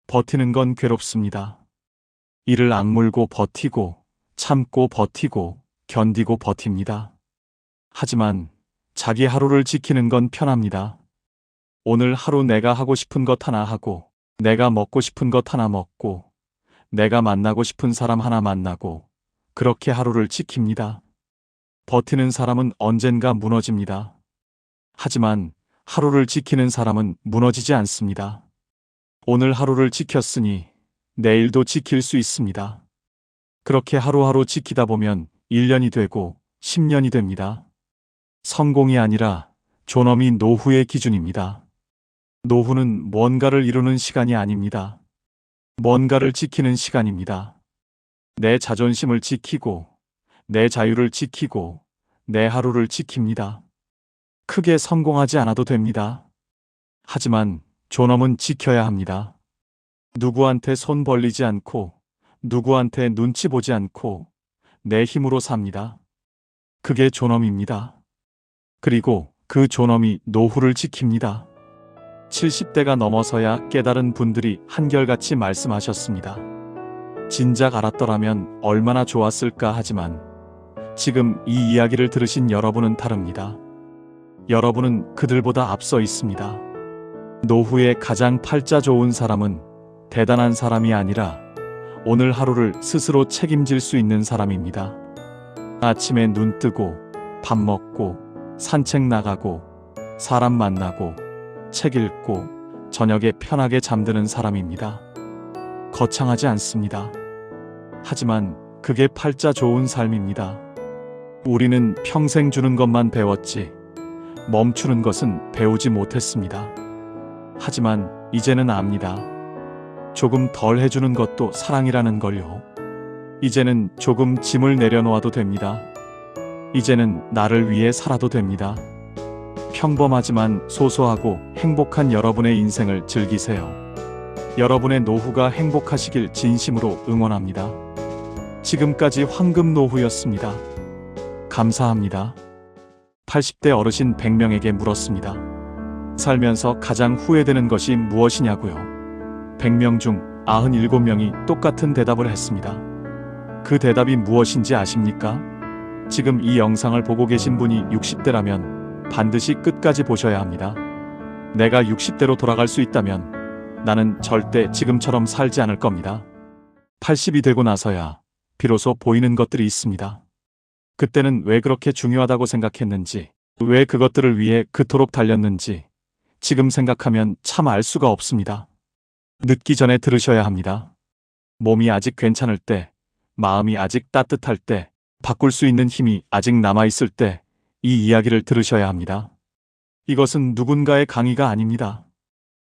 버티는 건 괴롭습니다. 이를 악물고 버티고, 참고 버티고, 견디고 버팁니다. 하지만 자기 하루를 지키는 건 편합니다. 오늘 하루 내가 하고 싶은 것 하나 하고, 내가 먹고 싶은 것 하나 먹고, 내가 만나고 싶은 사람 하나 만나고, 그렇게 하루를 지킵니다. 버티는 사람은 언젠가 무너집니다. 하지만 하루를 지키는 사람은 무너지지 않습니다. 오늘 하루를 지켰으니 내일도 지킬 수 있습니다. 그렇게 하루하루 지키다 보면 1년이 되고 10년이 됩니다. 성공이 아니라 존엄이 노후의 기준입니다. 노후는 뭔가를 이루는 시간이 아닙니다. 뭔가를 지키는 시간입니다. 내 자존심을 지키고, 내 자유를 지키고, 내 하루를 지킵니다. 크게 성공하지 않아도 됩니다. 하지만 존엄은 지켜야 합니다. 누구한테 손 벌리지 않고, 누구한테 눈치 보지 않고, 내 힘으로 삽니다. 그게 존엄입니다. 그리고 그 존엄이 노후를 지킵니다. 70대가 넘어서야 깨달은 분들이 한결같이 말씀하셨습니다. 진작 알았더라면 얼마나 좋았을까 하지만 지금 이 이야기를 들으신 여러분은 다릅니다. 여러분은 그들보다 앞서 있습니다. 노후에 가장 팔자 좋은 사람은 대단한 사람이 아니라 오늘 하루를 스스로 책임질 수 있는 사람입니다. 아침에 눈 뜨고 밥 먹고 산책 나가고 사람 만나고 책 읽고 저녁에 편하게 잠드는 사람입니다. 거창하지 않습니다. 하지만 그게 팔자 좋은 삶입니다. 우리는 평생 주는 것만 배웠지 멈추는 것은 배우지 못했습니다. 하지만 이제는 압니다. 조금 덜 해주는 것도 사랑이라는 걸요. 이제는 조금 짐을 내려놓아도 됩니다. 이제는 나를 위해 살아도 됩니다. 평범하지만 소소하고 행복한 여러분의 인생을 즐기세요. 여러분의 노후가 행복하시길 진심으로 응원합니다. 지금까지 황금 노후였습니다. 감사합니다. 80대 어르신 100명에게 물었습니다. 살면서 가장 후회되는 것이 무엇이냐고요. 100명 중 97명이 똑같은 대답을 했습니다. 그 대답이 무엇인지 아십니까? 지금 이 영상을 보고 계신 분이 60대라면 반드시 끝까지 보셔야 합니다. 내가 60대로 돌아갈 수 있다면 나는 절대 지금처럼 살지 않을 겁니다. 80이 되고 나서야 비로소 보이는 것들이 있습니다. 그때는 왜 그렇게 중요하다고 생각했는지, 왜 그것들을 위해 그토록 달렸는지 지금 생각하면 참 알 수가 없습니다. 늦기 전에 들으셔야 합니다. 몸이 아직 괜찮을 때, 마음이 아직 따뜻할 때, 바꿀 수 있는 힘이 아직 남아있을 때 이 이야기를 들으셔야 합니다. 이것은 누군가의 강의가 아닙니다.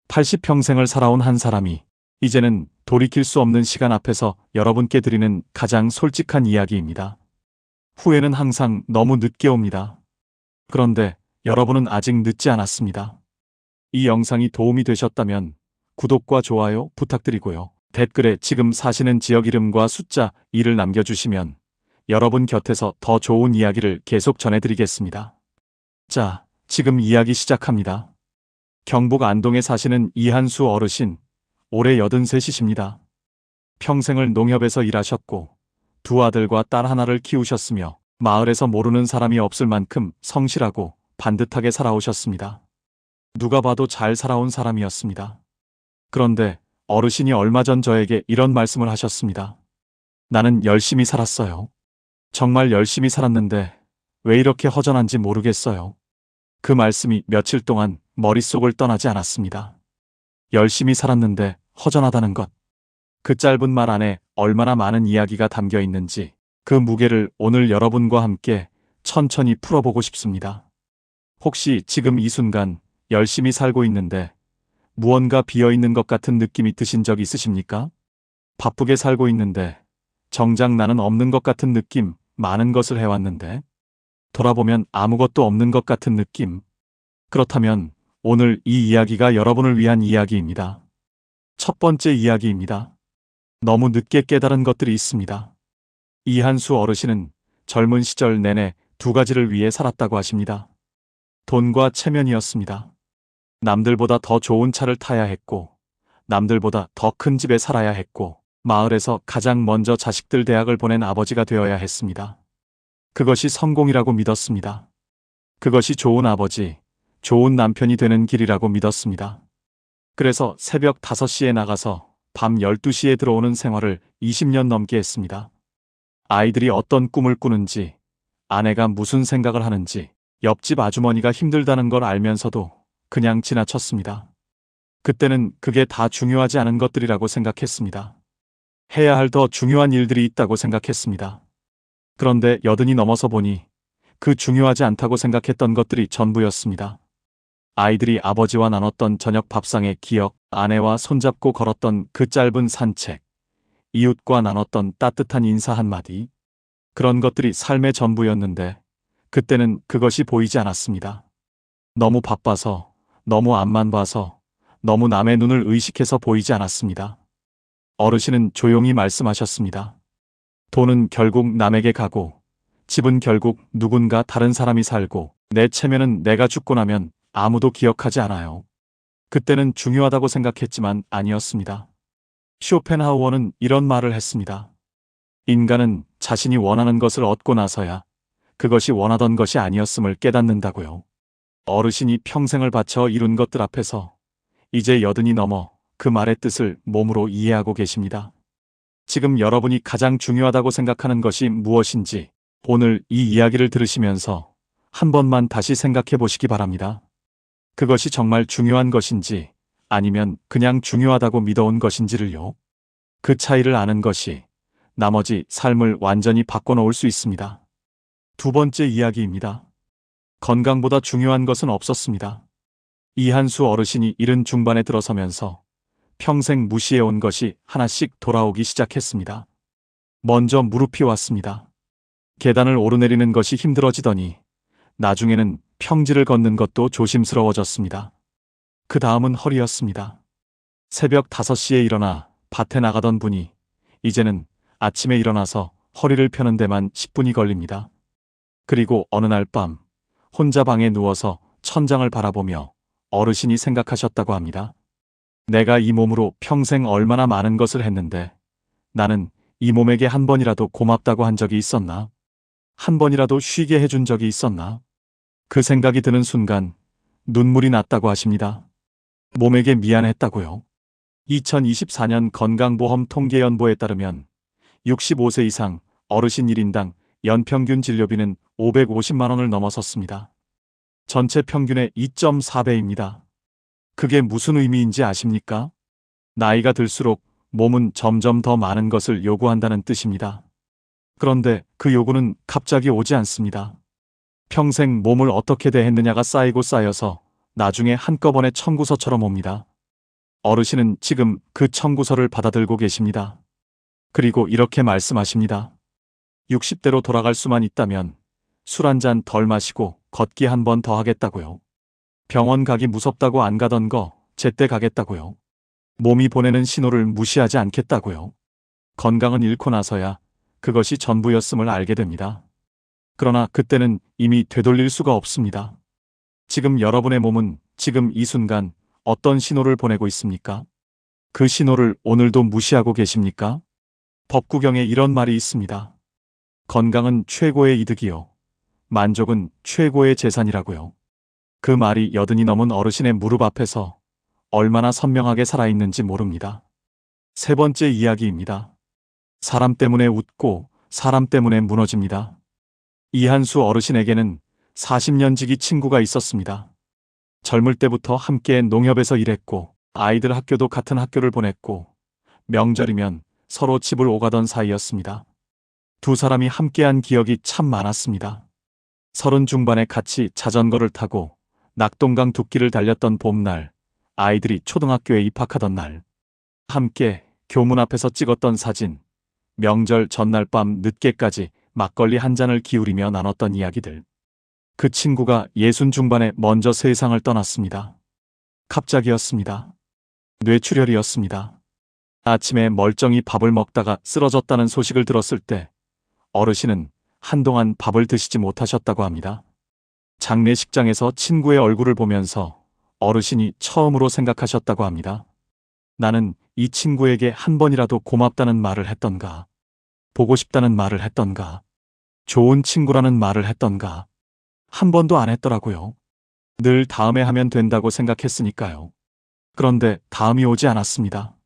80평생을 살아온 한 사람이 이제는 돌이킬 수 없는 시간 앞에서 여러분께 드리는 가장 솔직한 이야기입니다. 후회는 항상 너무 늦게 옵니다. 그런데 여러분은 아직 늦지 않았습니다. 이 영상이 도움이 되셨다면 구독과 좋아요 부탁드리고요. 댓글에 지금 사시는 지역 이름과 숫자 2를 남겨주시면 여러분 곁에서 더 좋은 이야기를 계속 전해드리겠습니다. 자, 지금 이야기 시작합니다. 경북 안동에 사시는 이한수 어르신, 올해 83이십니다. 평생을 농협에서 일하셨고 두 아들과 딸 하나를 키우셨으며 마을에서 모르는 사람이 없을 만큼 성실하고 반듯하게 살아오셨습니다. 누가 봐도 잘 살아온 사람이었습니다. 그런데 어르신이 얼마 전 저에게 이런 말씀을 하셨습니다. 나는 열심히 살았어요. 정말 열심히 살았는데 왜 이렇게 허전한지 모르겠어요. 그 말씀이 며칠 동안 머릿속을 떠나지 않았습니다. 열심히 살았는데 허전하다는 것. 그 짧은 말 안에 얼마나 많은 이야기가 담겨 있는지 그 무게를 오늘 여러분과 함께 천천히 풀어보고 싶습니다. 혹시 지금 이 순간 열심히 살고 있는데 무언가 비어있는 것 같은 느낌이 드신 적 있으십니까? 바쁘게 살고 있는데 정작 나는 없는 것 같은 느낌, 많은 것을 해왔는데 돌아보면 아무것도 없는 것 같은 느낌. 그렇다면 오늘 이 이야기가 여러분을 위한 이야기입니다. 첫 번째 이야기입니다. 너무 늦게 깨달은 것들이 있습니다. 이한수 어르신은 젊은 시절 내내 두 가지를 위해 살았다고 하십니다. 돈과 체면이었습니다. 남들보다 더 좋은 차를 타야 했고, 남들보다 더 큰 집에 살아야 했고, 마을에서 가장 먼저 자식들 대학을 보낸 아버지가 되어야 했습니다. 그것이 성공이라고 믿었습니다. 그것이 좋은 아버지, 좋은 남편이 되는 길이라고 믿었습니다. 그래서 새벽 5시에 나가서 밤 12시에 들어오는 생활을 20년 넘게 했습니다. 아이들이 어떤 꿈을 꾸는지, 아내가 무슨 생각을 하는지, 옆집 아주머니가 힘들다는 걸 알면서도 그냥 지나쳤습니다. 그때는 그게 다 중요하지 않은 것들이라고 생각했습니다. 해야 할 더 중요한 일들이 있다고 생각했습니다. 그런데 80이 넘어서 보니 그 중요하지 않다고 생각했던 것들이 전부였습니다. 아이들이 아버지와 나눴던 저녁 밥상의 기억, 아내와 손잡고 걸었던 그 짧은 산책, 이웃과 나눴던 따뜻한 인사 한마디. 그런 것들이 삶의 전부였는데 그때는 그것이 보이지 않았습니다. 너무 바빠서, 너무 앞만 봐서, 너무 남의 눈을 의식해서 보이지 않았습니다. 어르신은 조용히 말씀하셨습니다. 돈은 결국 남에게 가고, 집은 결국 누군가 다른 사람이 살고, 내 체면은 내가 죽고 나면 아무도 기억하지 않아요. 그때는 중요하다고 생각했지만 아니었습니다. 쇼펜하우어는 이런 말을 했습니다. 인간은 자신이 원하는 것을 얻고 나서야 그것이 원하던 것이 아니었음을 깨닫는다고요. 어르신이 평생을 바쳐 이룬 것들 앞에서 이제 80이 넘어 그 말의 뜻을 몸으로 이해하고 계십니다. 지금 여러분이 가장 중요하다고 생각하는 것이 무엇인지 오늘 이 이야기를 들으시면서 한 번만 다시 생각해 보시기 바랍니다. 그것이 정말 중요한 것인지 아니면 그냥 중요하다고 믿어온 것인지를요. 그 차이를 아는 것이 나머지 삶을 완전히 바꿔놓을 수 있습니다. 두 번째 이야기입니다. 건강보다 중요한 것은 없었습니다. 이한수 어르신이 70 중반에 들어서면서 평생 무시해온 것이 하나씩 돌아오기 시작했습니다. 먼저 무릎이 왔습니다. 계단을 오르내리는 것이 힘들어지더니 나중에는 평지를 걷는 것도 조심스러워졌습니다. 그 다음은 허리였습니다. 새벽 5시에 일어나 밭에 나가던 분이 이제는 아침에 일어나서 허리를 펴는 데만 10분이 걸립니다. 그리고 어느 날 밤 혼자 방에 누워서 천장을 바라보며 어르신이 생각하셨다고 합니다. 내가 이 몸으로 평생 얼마나 많은 것을 했는데 나는 이 몸에게 한 번이라도 고맙다고 한 적이 있었나? 한 번이라도 쉬게 해준 적이 있었나? 그 생각이 드는 순간 눈물이 났다고 하십니다. 몸에게 미안했다고요. 2024년 건강보험 통계연보에 따르면 65세 이상 어르신 1인당 연평균 진료비는 550만 원을 넘어섰습니다. 전체 평균의 2.4배입니다. 그게 무슨 의미인지 아십니까? 나이가 들수록 몸은 점점 더 많은 것을 요구한다는 뜻입니다. 그런데 그 요구는 갑자기 오지 않습니다. 평생 몸을 어떻게 대했느냐가 쌓이고 쌓여서 나중에 한꺼번에 청구서처럼 옵니다. 어르신은 지금 그 청구서를 받아들고 계십니다. 그리고 이렇게 말씀하십니다. 60대로 돌아갈 수만 있다면 술 한 잔 덜 마시고 걷기 한 번 더 하겠다고요. 병원 가기 무섭다고 안 가던 거 제때 가겠다고요. 몸이 보내는 신호를 무시하지 않겠다고요. 건강은 잃고 나서야 그것이 전부였음을 알게 됩니다. 그러나 그때는 이미 되돌릴 수가 없습니다. 지금 여러분의 몸은 지금 이 순간 어떤 신호를 보내고 있습니까? 그 신호를 오늘도 무시하고 계십니까? 법구경에 이런 말이 있습니다. 건강은 최고의 이득이요. 만족은 최고의 재산이라고요. 그 말이 80이 넘은 어르신의 무릎 앞에서 얼마나 선명하게 살아있는지 모릅니다. 세 번째 이야기입니다. 사람 때문에 웃고 사람 때문에 무너집니다. 이한수 어르신에게는 40년 지기 친구가 있었습니다. 젊을 때부터 함께 농협에서 일했고 아이들 학교도 같은 학교를 보냈고 명절이면 서로 집을 오가던 사이였습니다. 두 사람이 함께한 기억이 참 많았습니다. 30 중반에 같이 자전거를 타고 낙동강 둑길을 달렸던 봄날, 아이들이 초등학교에 입학하던 날, 함께 교문 앞에서 찍었던 사진, 명절 전날 밤 늦게까지 막걸리 한 잔을 기울이며 나눴던 이야기들. 그 친구가 60 중반에 먼저 세상을 떠났습니다. 갑자기였습니다. 뇌출혈이었습니다. 아침에 멀쩡히 밥을 먹다가 쓰러졌다는 소식을 들었을 때 어르신은 한동안 밥을 드시지 못하셨다고 합니다. 장례식장에서 친구의 얼굴을 보면서 어르신이 처음으로 생각하셨다고 합니다. 나는 이 친구에게 한 번이라도 고맙다는 말을 했던가, 보고 싶다는 말을 했던가, 좋은 친구라는 말을 했던가. 한 번도 안 했더라고요. 늘 다음에 하면 된다고 생각했으니까요. 그런데 다음이 오지 않았습니다.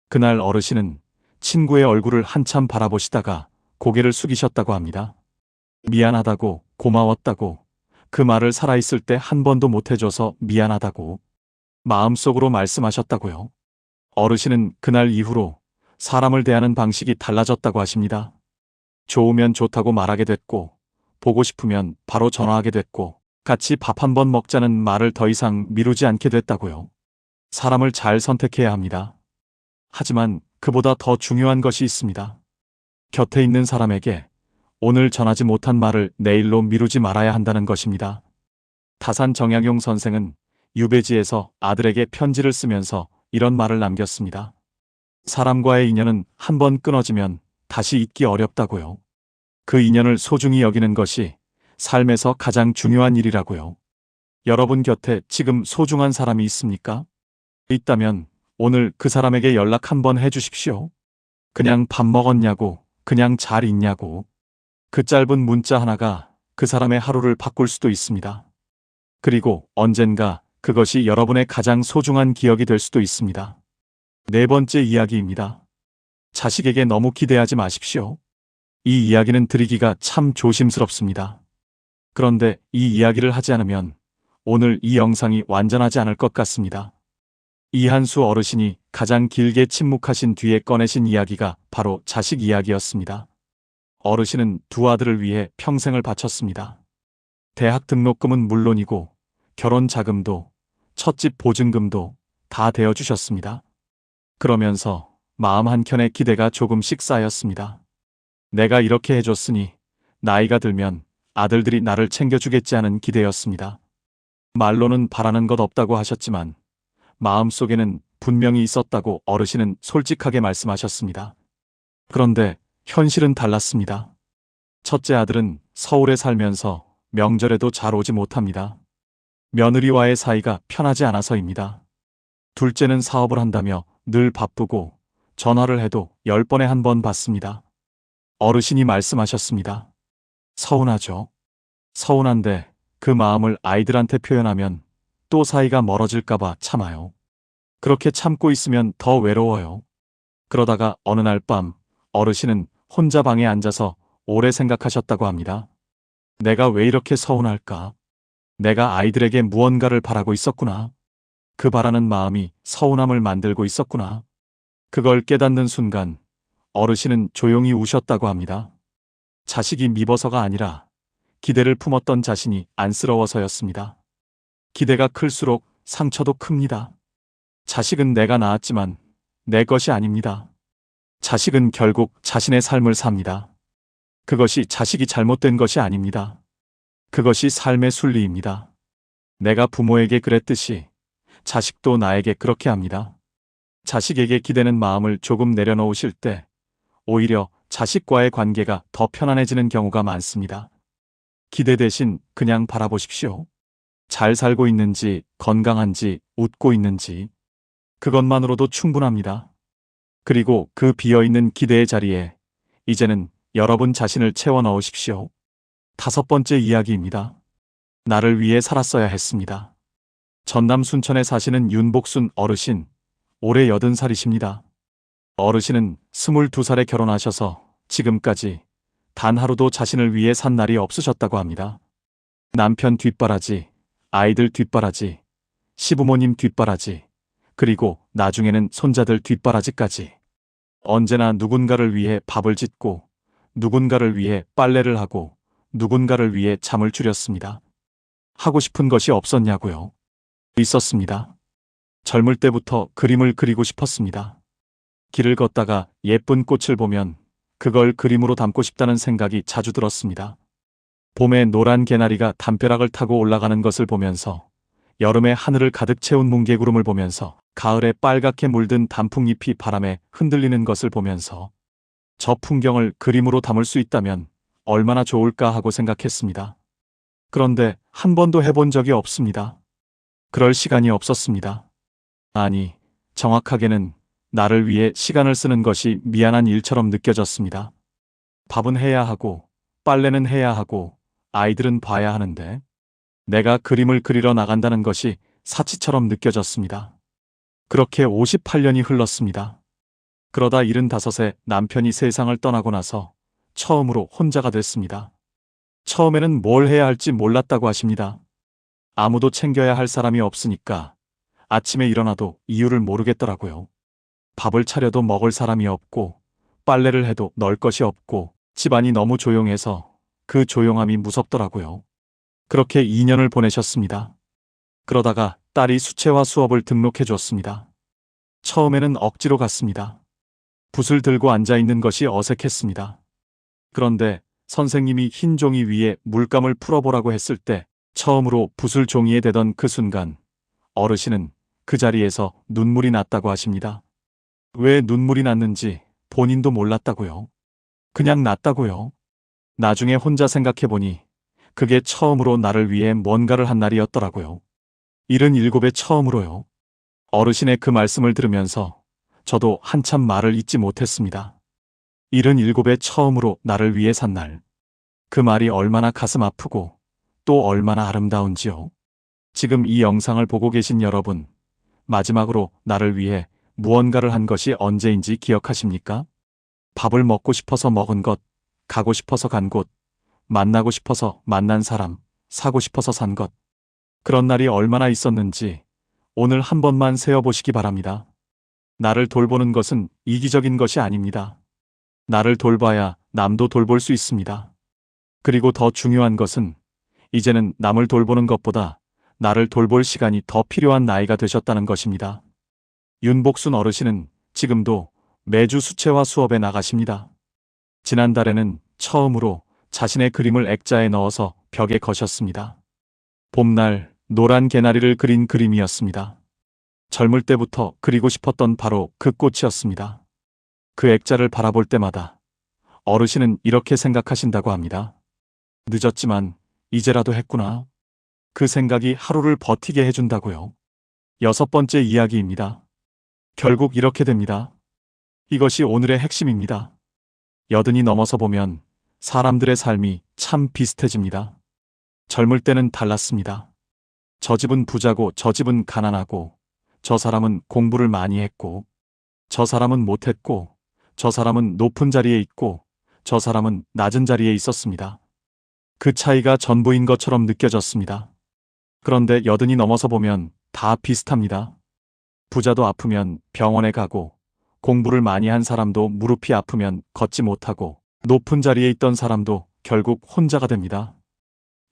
그날 어르신은 친구의 얼굴을 한참 바라보시다가 고개를 숙이셨다고 합니다. 미안하다고, 고마웠다고, 그 말을 살아있을 때 한 번도 못 해줘서 미안하다고 마음속으로 말씀하셨다고요. 어르신은 그날 이후로 사람을 대하는 방식이 달라졌다고 하십니다. 좋으면 좋다고 말하게 됐고, 보고 싶으면 바로 전화하게 됐고, 같이 밥 한 번 먹자는 말을 더 이상 미루지 않게 됐다고요. 사람을 잘 선택해야 합니다. 하지만 그보다 더 중요한 것이 있습니다. 곁에 있는 사람에게 오늘 전하지 못한 말을 내일로 미루지 말아야 한다는 것입니다. 다산 정약용 선생은 유배지에서 아들에게 편지를 쓰면서 이런 말을 남겼습니다. 사람과의 인연은 한 번 끊어지면 다시 잊기 어렵다고요. 그 인연을 소중히 여기는 것이 삶에서 가장 중요한 일이라고요. 여러분 곁에 지금 소중한 사람이 있습니까? 있다면 오늘 그 사람에게 연락 한번 해주십시오. 그냥 밥 먹었냐고, 그냥 잘 있냐고. 그 짧은 문자 하나가 그 사람의 하루를 바꿀 수도 있습니다. 그리고 언젠가 그것이 여러분의 가장 소중한 기억이 될 수도 있습니다. 네 번째 이야기입니다. 자식에게 너무 기대하지 마십시오. 이 이야기는 드리기가 참 조심스럽습니다. 그런데 이 이야기를 하지 않으면 오늘 이 영상이 완전하지 않을 것 같습니다. 이한수 어르신이 가장 길게 침묵하신 뒤에 꺼내신 이야기가 바로 자식 이야기였습니다. 어르신은 두 아들을 위해 평생을 바쳤습니다. 대학 등록금은 물론이고 결혼 자금도 첫집 보증금도 다 대어주셨습니다. 그러면서 마음 한켠에 기대가 조금씩 쌓였습니다. 내가 이렇게 해줬으니 나이가 들면 아들들이 나를 챙겨주겠지 하는 기대였습니다. 말로는 바라는 것 없다고 하셨지만 마음속에는 분명히 있었다고 어르신은 솔직하게 말씀하셨습니다. 그런데 현실은 달랐습니다. 첫째 아들은 서울에 살면서 명절에도 잘 오지 못합니다. 며느리와의 사이가 편하지 않아서입니다. 둘째는 사업을 한다며 늘 바쁘고 전화를 해도 10번에 한 번 받습니다. 어르신이 말씀하셨습니다. 서운하죠. 서운한데 그 마음을 아이들한테 표현하면 또 사이가 멀어질까봐 참아요. 그렇게 참고 있으면 더 외로워요. 그러다가 어느 날 밤 어르신은 혼자 방에 앉아서 오래 생각하셨다고 합니다. 내가 왜 이렇게 서운할까? 내가 아이들에게 무언가를 바라고 있었구나. 그 바라는 마음이 서운함을 만들고 있었구나. 그걸 깨닫는 순간 어르신은 조용히 우셨다고 합니다. 자식이 미워서가 아니라 기대를 품었던 자신이 안쓰러워서였습니다. 기대가 클수록 상처도 큽니다. 자식은 내가 낳았지만 내 것이 아닙니다. 자식은 결국 자신의 삶을 삽니다. 그것이 자식이 잘못된 것이 아닙니다. 그것이 삶의 순리입니다. 내가 부모에게 그랬듯이 자식도 나에게 그렇게 합니다. 자식에게 기대는 마음을 조금 내려놓으실 때 오히려 자식과의 관계가 더 편안해지는 경우가 많습니다. 기대 대신 그냥 바라보십시오. 잘 살고 있는지, 건강한지, 웃고 있는지. 그것만으로도 충분합니다. 그리고 그 비어있는 기대의 자리에 이제는 여러분 자신을 채워 넣으십시오. 다섯 번째 이야기입니다. 나를 위해 살았어야 했습니다. 전남 순천에 사시는 윤복순 어르신, 올해 80살이십니다. 어르신은 22살에 결혼하셔서 지금까지 단 하루도 자신을 위해 산 날이 없으셨다고 합니다. 남편 뒷바라지, 아이들 뒷바라지, 시부모님 뒷바라지, 그리고 나중에는 손자들 뒷바라지까지. 언제나 누군가를 위해 밥을 짓고 누군가를 위해 빨래를 하고 누군가를 위해 잠을 줄였습니다. 하고 싶은 것이 없었냐고요? 있었습니다. 젊을 때부터 그림을 그리고 싶었습니다. 길을 걷다가 예쁜 꽃을 보면 그걸 그림으로 담고 싶다는 생각이 자주 들었습니다. 봄에 노란 개나리가 담벼락을 타고 올라가는 것을 보면서, 여름에 하늘을 가득 채운 뭉게구름을 보면서, 가을에 빨갛게 물든 단풍잎이 바람에 흔들리는 것을 보면서 저 풍경을 그림으로 담을 수 있다면 얼마나 좋을까 하고 생각했습니다. 그런데 한 번도 해본 적이 없습니다. 그럴 시간이 없었습니다. 아니, 정확하게는 나를 위해 시간을 쓰는 것이 미안한 일처럼 느껴졌습니다. 밥은 해야 하고, 빨래는 해야 하고, 아이들은 봐야 하는데 내가 그림을 그리러 나간다는 것이 사치처럼 느껴졌습니다. 그렇게 58년이 흘렀습니다. 그러다 75세 남편이 세상을 떠나고 나서 처음으로 혼자가 됐습니다. 처음에는 뭘 해야 할지 몰랐다고 하십니다. 아무도 챙겨야 할 사람이 없으니까 아침에 일어나도 이유를 모르겠더라고요. 밥을 차려도 먹을 사람이 없고, 빨래를 해도 넣을 것이 없고, 집안이 너무 조용해서 그 조용함이 무섭더라고요. 그렇게 2년을 보내셨습니다. 그러다가 딸이 수채화 수업을 등록해 줬습니다. 처음에는 억지로 갔습니다. 붓을 들고 앉아 있는 것이 어색했습니다. 그런데 선생님이 흰 종이 위에 물감을 풀어보라고 했을 때 처음으로 붓을 종이에 대던 그 순간 어르신은 그 자리에서 눈물이 났다고 하십니다. 왜 눈물이 났는지 본인도 몰랐다고요. 그냥 났다고요. 나중에 혼자 생각해보니 그게 처음으로 나를 위해 뭔가를 한 날이었더라고요. 77에 처음으로요. 어르신의 그 말씀을 들으면서 저도 한참 말을 잇지 못했습니다. 77에 처음으로 나를 위해 산 날. 그 말이 얼마나 가슴 아프고 또 얼마나 아름다운지요. 지금 이 영상을 보고 계신 여러분, 마지막으로 나를 위해 무언가를 한 것이 언제인지 기억하십니까? 밥을 먹고 싶어서 먹은 것, 가고 싶어서 간 곳, 만나고 싶어서 만난 사람, 사고 싶어서 산 것. 그런 날이 얼마나 있었는지 오늘 한 번만 세어보시기 바랍니다. 나를 돌보는 것은 이기적인 것이 아닙니다. 나를 돌봐야 남도 돌볼 수 있습니다. 그리고 더 중요한 것은 이제는 남을 돌보는 것보다 나를 돌볼 시간이 더 필요한 나이가 되셨다는 것입니다. 윤복순 어르신은 지금도 매주 수채화 수업에 나가십니다. 지난달에는 처음으로 자신의 그림을 액자에 넣어서 벽에 거셨습니다. 봄날 노란 개나리를 그린 그림이었습니다. 젊을 때부터 그리고 싶었던 바로 그 꽃이었습니다. 그 액자를 바라볼 때마다 어르신은 이렇게 생각하신다고 합니다. 늦었지만 이제라도 했구나. 그 생각이 하루를 버티게 해준다고요. 6번째 이야기입니다. 결국 이렇게 됩니다. 이것이 오늘의 핵심입니다. 80이 넘어서 보면 사람들의 삶이 참 비슷해집니다. 젊을 때는 달랐습니다. 저 집은 부자고 저 집은 가난하고 저 사람은 공부를 많이 했고 저 사람은 못했고 저 사람은 높은 자리에 있고 저 사람은 낮은 자리에 있었습니다. 그 차이가 전부인 것처럼 느껴졌습니다. 그런데 80이 넘어서 보면 다 비슷합니다. 부자도 아프면 병원에 가고 공부를 많이 한 사람도 무릎이 아프면 걷지 못하고 높은 자리에 있던 사람도 결국 혼자가 됩니다.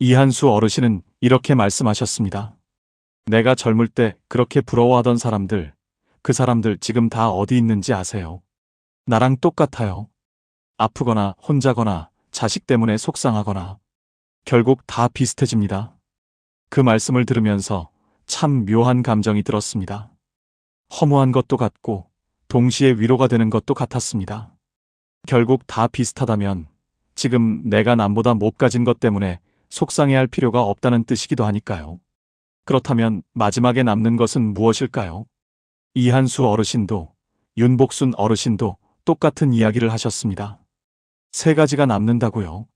이한수 어르신은 이렇게 말씀하셨습니다. 내가 젊을 때 그렇게 부러워하던 사람들, 그 사람들 지금 다 어디 있는지 아세요? 나랑 똑같아요. 아프거나 혼자거나 자식 때문에 속상하거나 결국 다 비슷해집니다. 그 말씀을 들으면서 참 묘한 감정이 들었습니다. 허무한 것도 같고 동시에 위로가 되는 것도 같았습니다. 결국 다 비슷하다면 지금 내가 남보다 못 가진 것 때문에 속상해할 필요가 없다는 뜻이기도 하니까요. 그렇다면 마지막에 남는 것은 무엇일까요? 이한수 어르신도 윤복순 어르신도 똑같은 이야기를 하셨습니다. 3가지가 남는다고요.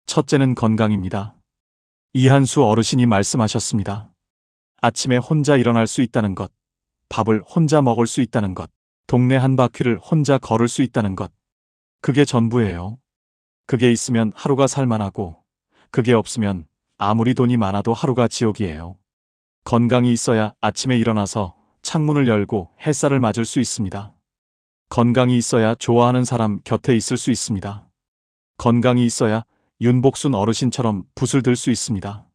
첫째는 건강입니다. 이한수 어르신이 말씀하셨습니다. 아침에 혼자 일어날 수 있다는 것, 밥을 혼자 먹을 수 있다는 것, 동네 한 바퀴를 혼자 걸을 수 있다는 것. 그게 전부예요. 그게 있으면 하루가 살만하고 그게 없으면 아무리 돈이 많아도 하루가 지옥이에요. 건강이 있어야 아침에 일어나서 창문을 열고 햇살을 맞을 수 있습니다. 건강이 있어야 좋아하는 사람 곁에 있을 수 있습니다. 건강이 있어야 윤복순 어르신처럼 붓을 들 수 있습니다.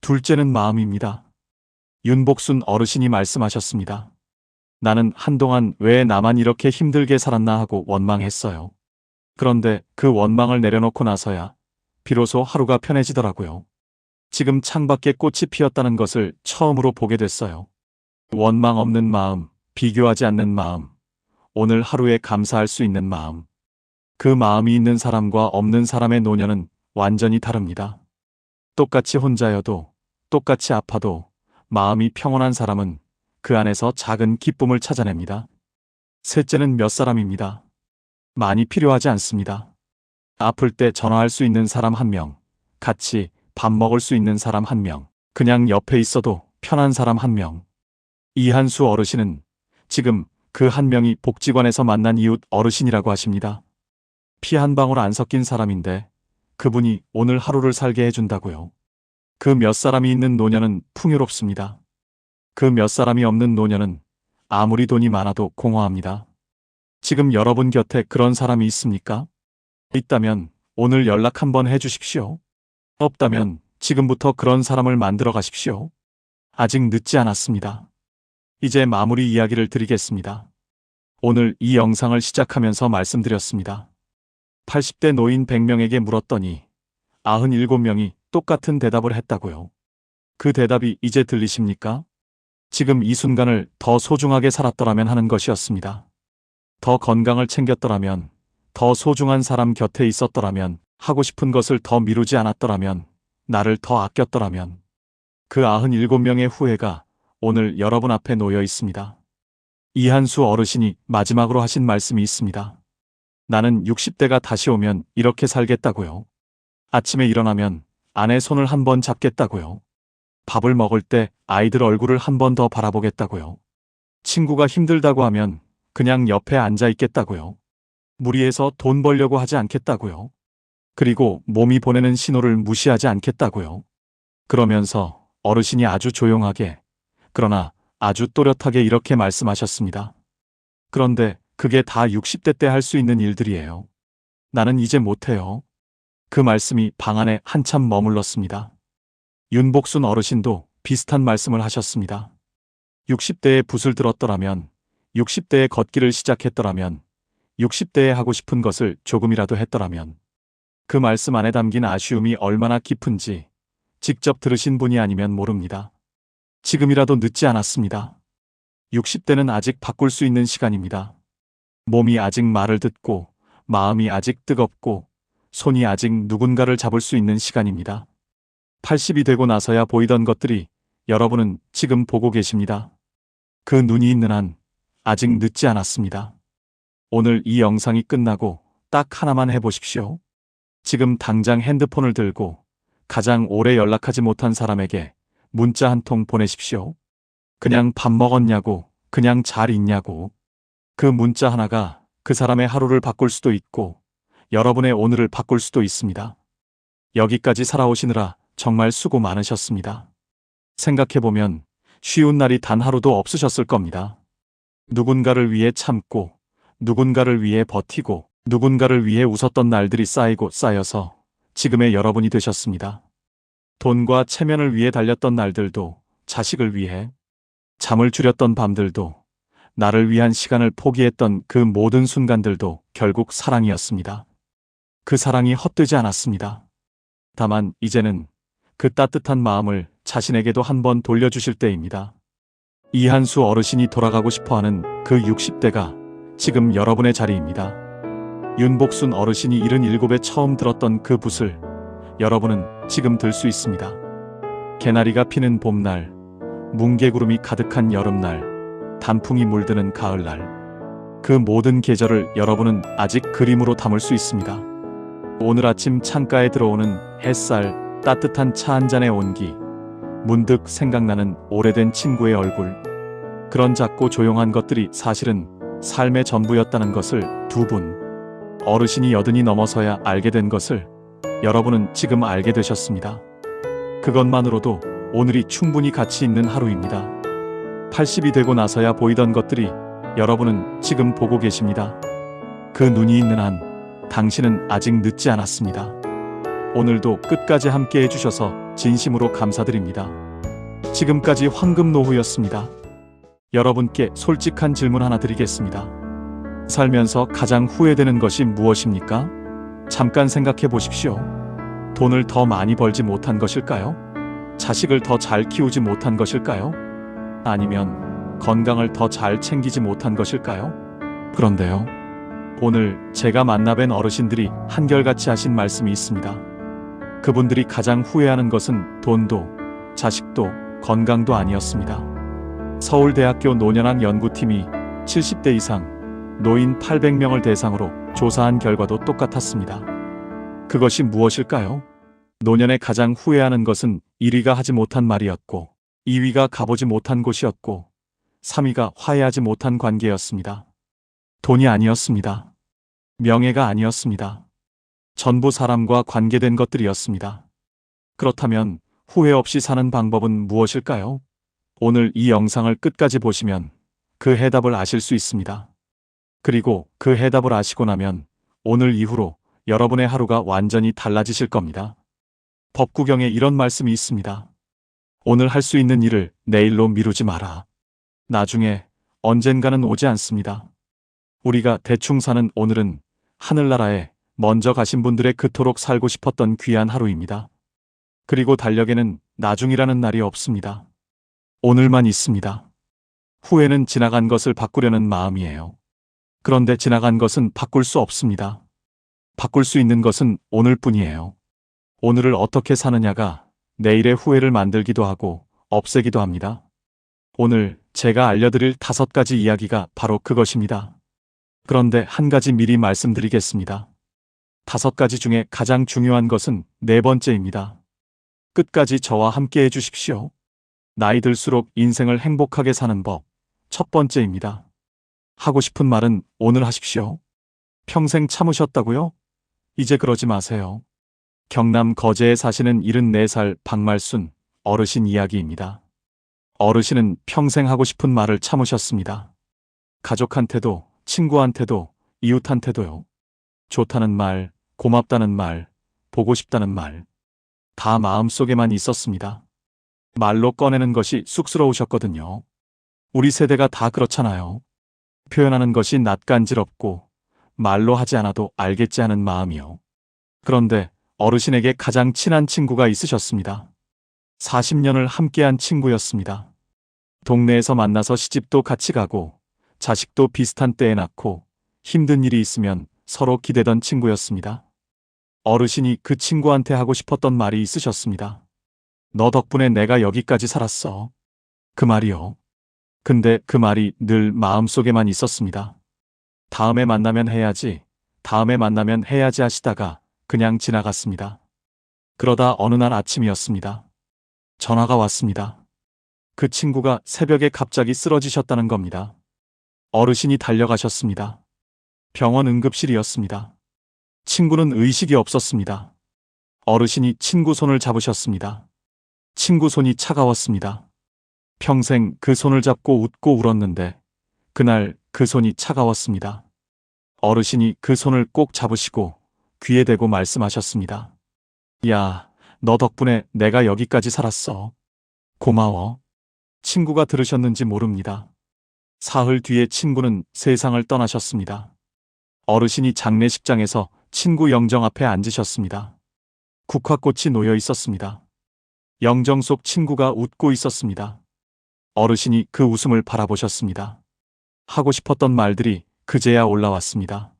둘째는 마음입니다. 윤복순 어르신이 말씀하셨습니다. 나는 한동안 왜 나만 이렇게 힘들게 살았나 하고 원망했어요. 그런데 그 원망을 내려놓고 나서야 비로소 하루가 편해지더라고요. 지금 창밖에 꽃이 피었다는 것을 처음으로 보게 됐어요. 원망 없는 마음, 비교하지 않는 마음, 오늘 하루에 감사할 수 있는 마음. 그 마음이 있는 사람과 없는 사람의 노년은 완전히 다릅니다. 똑같이 혼자여도, 똑같이 아파도 마음이 평온한 사람은 그 안에서 작은 기쁨을 찾아냅니다. 셋째는 몇 사람입니다. 많이 필요하지 않습니다. 아플 때 전화할 수 있는 사람 1명, 같이 밥 먹을 수 있는 사람 1명, 그냥 옆에 있어도 편한 사람 1명. 이한수 어르신은 지금 그 1명이 복지관에서 만난 이웃 어르신이라고 하십니다. 피 한 방울 안 섞인 사람인데 그분이 오늘 하루를 살게 해준다고요. 그 몇 사람이 있는 노년은 풍요롭습니다. 그 몇 사람이 없는 노년은 아무리 돈이 많아도 공허합니다. 지금 여러분 곁에 그런 사람이 있습니까? 있다면 오늘 연락 한번 해주십시오. 없다면 지금부터 그런 사람을 만들어 가십시오. 아직 늦지 않았습니다. 이제 마무리 이야기를 드리겠습니다. 오늘 이 영상을 시작하면서 말씀드렸습니다. 80대 노인 100명에게 물었더니 97명이 똑같은 대답을 했다고요. 그 대답이 이제 들리십니까? 지금 이 순간을 더 소중하게 살았더라면 하는 것이었습니다. 더 건강을 챙겼더라면, 더 소중한 사람 곁에 있었더라면, 하고 싶은 것을 더 미루지 않았더라면, 나를 더 아꼈더라면. 그 97명의 후회가 오늘 여러분 앞에 놓여 있습니다. 이한수 어르신이 마지막으로 하신 말씀이 있습니다. 나는 60대가 다시 오면 이렇게 살겠다고요. 아침에 일어나면 아내 손을 한 번 잡겠다고요. 밥을 먹을 때 아이들 얼굴을 한 번 더 바라보겠다고요. 친구가 힘들다고 하면 그냥 옆에 앉아 있겠다고요. 무리해서 돈 벌려고 하지 않겠다고요. 그리고 몸이 보내는 신호를 무시하지 않겠다고요. 그러면서 어르신이 아주 조용하게, 그러나 아주 또렷하게 이렇게 말씀하셨습니다. 그런데 그게 다 60대 때 할 수 있는 일들이에요. 나는 이제 못해요. 그 말씀이 방 안에 한참 머물렀습니다. 윤복순 어르신도 비슷한 말씀을 하셨습니다. 60대에 붓을 들었더라면, 60대에 걷기를 시작했더라면, 60대에 하고 싶은 것을 조금이라도 했더라면, 그 말씀 안에 담긴 아쉬움이 얼마나 깊은지 직접 들으신 분이 아니면 모릅니다. 지금이라도 늦지 않았습니다. 60대는 아직 바꿀 수 있는 시간입니다. 몸이 아직 말을 듣고, 마음이 아직 뜨겁고, 손이 아직 누군가를 잡을 수 있는 시간입니다. 80이 되고 나서야 보이던 것들이 여러분은 지금 보고 계십니다. 그 눈이 있는 한 아직 늦지 않았습니다. 오늘 이 영상이 끝나고 딱 하나만 해보십시오. 지금 당장 핸드폰을 들고 가장 오래 연락하지 못한 사람에게 문자 한 통 보내십시오. 그냥 밥 먹었냐고, 그냥 잘 있냐고. 그 문자 하나가 그 사람의 하루를 바꿀 수도 있고 여러분의 오늘을 바꿀 수도 있습니다. 여기까지 살아오시느라 정말 수고 많으셨습니다. 생각해보면 쉬운 날이 단 하루도 없으셨을 겁니다. 누군가를 위해 참고, 누군가를 위해 버티고, 누군가를 위해 웃었던 날들이 쌓이고 쌓여서 지금의 여러분이 되셨습니다. 돈과 체면을 위해 달렸던 날들도, 자식을 위해, 잠을 줄였던 밤들도, 나를 위한 시간을 포기했던 그 모든 순간들도 결국 사랑이었습니다. 그 사랑이 헛되지 않았습니다. 다만 이제는 그 따뜻한 마음을 자신에게도 한번 돌려주실 때입니다. 이한수 어르신이 돌아가고 싶어하는 그 60대가 지금 여러분의 자리입니다. 윤복순 어르신이 77에 처음 들었던 그 붓을 여러분은 지금 들 수 있습니다. 개나리가 피는 봄날, 뭉게구름이 가득한 여름날, 단풍이 물드는 가을날, 그 모든 계절을 여러분은 아직 그림으로 담을 수 있습니다. 오늘 아침 창가에 들어오는 햇살, 따뜻한 차 한 잔의 온기, 문득 생각나는 오래된 친구의 얼굴, 그런 작고 조용한 것들이 사실은 삶의 전부였다는 것을 두 분, 어르신이 80이 넘어서야 알게 된 것을 여러분은 지금 알게 되셨습니다. 그것만으로도 오늘이 충분히 가치 있는 하루입니다. 80이 되고 나서야 보이던 것들이 여러분은 지금 보고 계십니다. 그 눈이 있는 한 당신은 아직 늦지 않았습니다. 오늘도 끝까지 함께 해주셔서 진심으로 감사드립니다. 지금까지 황금노후였습니다. 여러분께 솔직한 질문 하나 드리겠습니다. 살면서 가장 후회되는 것이 무엇입니까? 잠깐 생각해 보십시오. 돈을 더 많이 벌지 못한 것일까요? 자식을 더 잘 키우지 못한 것일까요? 아니면 건강을 더 잘 챙기지 못한 것일까요? 그런데요, 오늘 제가 만나뵌 어르신들이 한결같이 하신 말씀이 있습니다. 그분들이 가장 후회하는 것은 돈도, 자식도, 건강도 아니었습니다. 서울대학교 노년학 연구팀이 70대 이상 노인 800명을 대상으로 조사한 결과도 똑같았습니다. 그것이 무엇일까요? 노년에 가장 후회하는 것은 1위가 하지 못한 말이었고, 2위가 가보지 못한 곳이었고, 3위가 화해하지 못한 관계였습니다. 돈이 아니었습니다. 명예가 아니었습니다. 전부 사람과 관계된 것들이었습니다. 그렇다면 후회 없이 사는 방법은 무엇일까요? 오늘 이 영상을 끝까지 보시면 그 해답을 아실 수 있습니다. 그리고 그 해답을 아시고 나면 오늘 이후로 여러분의 하루가 완전히 달라지실 겁니다. 법구경에 이런 말씀이 있습니다. 오늘 할 수 있는 일을 내일로 미루지 마라. 나중에 언젠가는 오지 않습니다. 우리가 대충 사는 오늘은 하늘나라에 먼저 가신 분들의 그토록 살고 싶었던 귀한 하루입니다. 그리고 달력에는 나중이라는 날이 없습니다. 오늘만 있습니다. 후회는 지나간 것을 바꾸려는 마음이에요. 그런데 지나간 것은 바꿀 수 없습니다. 바꿀 수 있는 것은 오늘뿐이에요. 오늘을 어떻게 사느냐가 내일의 후회를 만들기도 하고 없애기도 합니다. 오늘 제가 알려드릴 5가지 이야기가 바로 그것입니다. 그런데 한 가지 미리 말씀드리겠습니다. 5가지 중에 가장 중요한 것은 네 번째입니다. 끝까지 저와 함께 해주십시오. 나이 들수록 인생을 행복하게 사는 법. 첫 번째입니다. 하고 싶은 말은 오늘 하십시오. 평생 참으셨다고요? 이제 그러지 마세요. 경남 거제에 사시는 74살 박말순 어르신 이야기입니다. 어르신은 평생 하고 싶은 말을 참으셨습니다. 가족한테도, 친구한테도, 이웃한테도요. 좋다는 말, 고맙다는 말, 보고 싶다는 말. 다 마음속에만 있었습니다. 말로 꺼내는 것이 쑥스러우셨거든요. 우리 세대가 다 그렇잖아요. 표현하는 것이 낯간지럽고 말로 하지 않아도 알겠지 하는 마음이요. 그런데 어르신에게 가장 친한 친구가 있으셨습니다. 40년을 함께한 친구였습니다. 동네에서 만나서 시집도 같이 가고 자식도 비슷한 때에 낳고 힘든 일이 있으면 서로 기대던 친구였습니다. 어르신이 그 친구한테 하고 싶었던 말이 있으셨습니다. 너 덕분에 내가 여기까지 살았어. 그 말이요. 근데 그 말이 늘 마음속에만 있었습니다. 다음에 만나면 해야지, 다음에 만나면 해야지 하시다가 그냥 지나갔습니다. 그러다 어느 날 아침이었습니다. 전화가 왔습니다. 그 친구가 새벽에 갑자기 쓰러지셨다는 겁니다. 어르신이 달려가셨습니다. 병원 응급실이었습니다. 친구는 의식이 없었습니다. 어르신이 친구 손을 잡으셨습니다. 친구 손이 차가웠습니다. 평생 그 손을 잡고 웃고 울었는데 그날 그 손이 차가웠습니다. 어르신이 그 손을 꼭 잡으시고 귀에 대고 말씀하셨습니다. 야, 너 덕분에 내가 여기까지 살았어. 고마워. 친구가 들으셨는지 모릅니다. 사흘 뒤에 친구는 세상을 떠나셨습니다. 어르신이 장례식장에서 친구 영정 앞에 앉으셨습니다. 국화꽃이 놓여 있었습니다. 영정 속 친구가 웃고 있었습니다. 어르신이 그 웃음을 바라보셨습니다. 하고 싶었던 말들이 그제야 올라왔습니다.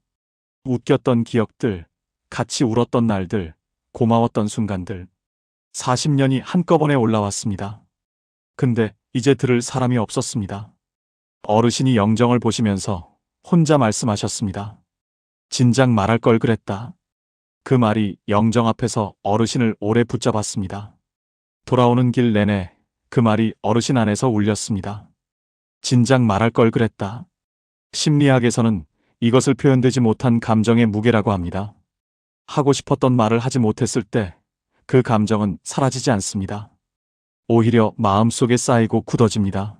웃겼던 기억들, 같이 울었던 날들, 고마웠던 순간들. 40년이 한꺼번에 올라왔습니다. 근데 이제 들을 사람이 없었습니다. 어르신이 영정을 보시면서 혼자 말씀하셨습니다. 진작 말할 걸 그랬다. 그 말이 영정 앞에서 어르신을 오래 붙잡았습니다. 돌아오는 길 내내 그 말이 어르신 안에서 울렸습니다. 진작 말할 걸 그랬다. 심리학에서는 이것을 표현되지 못한 감정의 무게라고 합니다. 하고 싶었던 말을 하지 못했을 때 그 감정은 사라지지 않습니다. 오히려 마음속에 쌓이고 굳어집니다.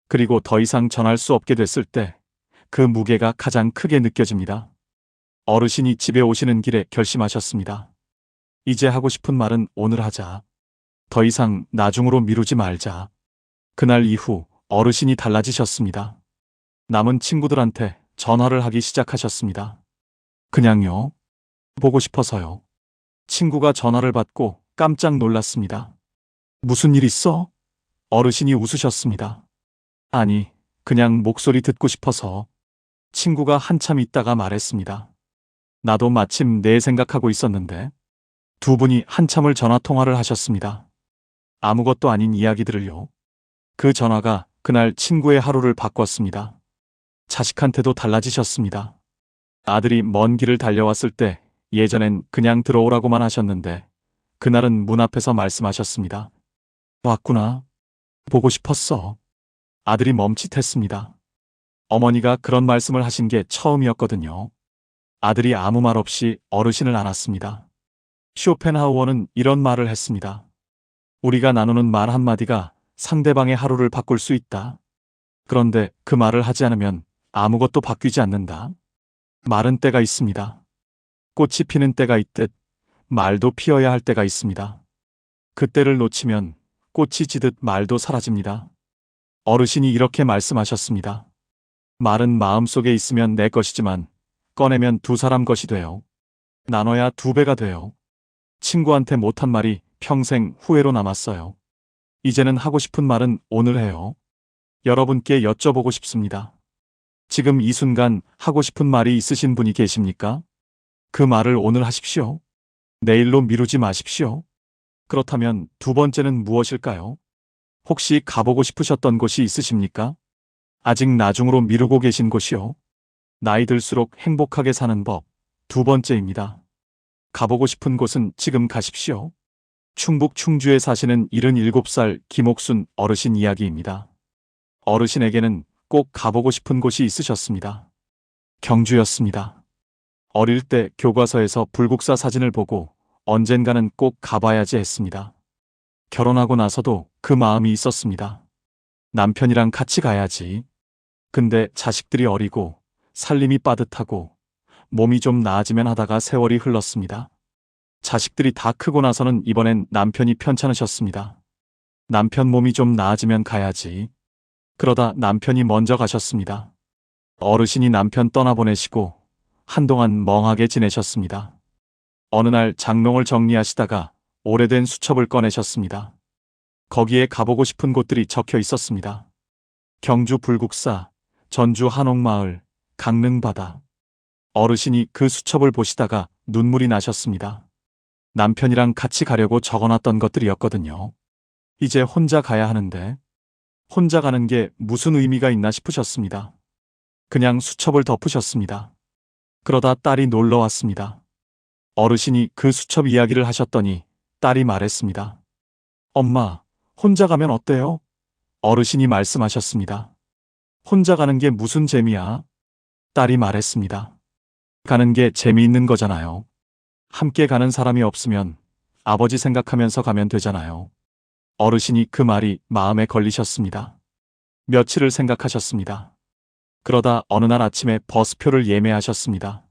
그리고 더 이상 전할 수 없게 됐을 때 그 무게가 가장 크게 느껴집니다. 어르신이 집에 오시는 길에 결심하셨습니다. 이제 하고 싶은 말은 오늘 하자. 더 이상 나중으로 미루지 말자. 그날 이후 어르신이 달라지셨습니다. 남은 친구들한테 전화를 하기 시작하셨습니다. 그냥요. 보고 싶어서요. 친구가 전화를 받고 깜짝 놀랐습니다. 무슨 일 있어? 어르신이 웃으셨습니다. 아니, 그냥 목소리 듣고 싶어서. 친구가 한참 있다가 말했습니다. 나도 마침 내 생각하고 있었는데. 두 분이 한참을 전화통화를 하셨습니다. 아무것도 아닌 이야기들을요. 그 전화가 그날 친구의 하루를 바꿨습니다. 자식한테도 달라지셨습니다. 아들이 먼 길을 달려왔을 때 예전엔 그냥 들어오라고만 하셨는데 그날은 문 앞에서 말씀하셨습니다. 왔구나. 보고 싶었어. 아들이 멈칫했습니다. 어머니가 그런 말씀을 하신 게 처음이었거든요. 아들이 아무 말 없이 어르신을 안았습니다. 쇼펜하우어는 이런 말을 했습니다. 우리가 나누는 말 한마디가 상대방의 하루를 바꿀 수 있다. 그런데 그 말을 하지 않으면 아무것도 바뀌지 않는다. 말은 때가 있습니다. 꽃이 피는 때가 있듯 말도 피어야 할 때가 있습니다. 그때를 놓치면 꽃이 지듯 말도 사라집니다. 어르신이 이렇게 말씀하셨습니다. 말은 마음속에 있으면 내 것이지만 꺼내면 두 사람 것이 돼요. 나눠야 두 배가 돼요. 친구한테 못한 말이 평생 후회로 남았어요. 이제는 하고 싶은 말은 오늘 해요. 여러분께 여쭤보고 싶습니다. 지금 이 순간 하고 싶은 말이 있으신 분이 계십니까? 그 말을 오늘 하십시오. 내일로 미루지 마십시오. 그렇다면 두 번째는 무엇일까요? 혹시 가보고 싶으셨던 곳이 있으십니까? 아직 나중으로 미루고 계신 곳이요. 나이 들수록 행복하게 사는 법. 두 번째입니다. 가보고 싶은 곳은 지금 가십시오. 충북 충주에 사시는 77살 김옥순 어르신 이야기입니다. 어르신에게는 꼭 가보고 싶은 곳이 있으셨습니다. 경주였습니다. 어릴 때 교과서에서 불국사 사진을 보고 언젠가는 꼭 가봐야지 했습니다. 결혼하고 나서도 그 마음이 있었습니다. 남편이랑 같이 가야지. 근데 자식들이 어리고 살림이 빠듯하고 몸이 좀 나아지면 하다가 세월이 흘렀습니다. 자식들이 다 크고 나서는 이번엔 남편이 편찮으셨습니다. 남편 몸이 좀 나아지면 가야지. 그러다 남편이 먼저 가셨습니다. 어르신이 남편 떠나보내시고 한동안 멍하게 지내셨습니다. 어느 날 장롱을 정리하시다가 오래된 수첩을 꺼내셨습니다. 거기에 가보고 싶은 곳들이 적혀 있었습니다. 경주 불국사, 전주 한옥마을, 강릉바다. 어르신이 그 수첩을 보시다가 눈물이 나셨습니다. 남편이랑 같이 가려고 적어놨던 것들이었거든요. 이제 혼자 가야 하는데 혼자 가는 게 무슨 의미가 있나 싶으셨습니다. 그냥 수첩을 덮으셨습니다. 그러다 딸이 놀러 왔습니다. 어르신이 그 수첩 이야기를 하셨더니 딸이 말했습니다. 엄마, 혼자 가면 어때요? 어르신이 말씀하셨습니다. 혼자 가는 게 무슨 재미야? 딸이 말했습니다. 가는 게 재미있는 거잖아요. 함께 가는 사람이 없으면 아버지 생각하면서 가면 되잖아요. 어르신이 그 말이 마음에 걸리셨습니다. 며칠을 생각하셨습니다. 그러다 어느 날 아침에 버스표를 예매하셨습니다.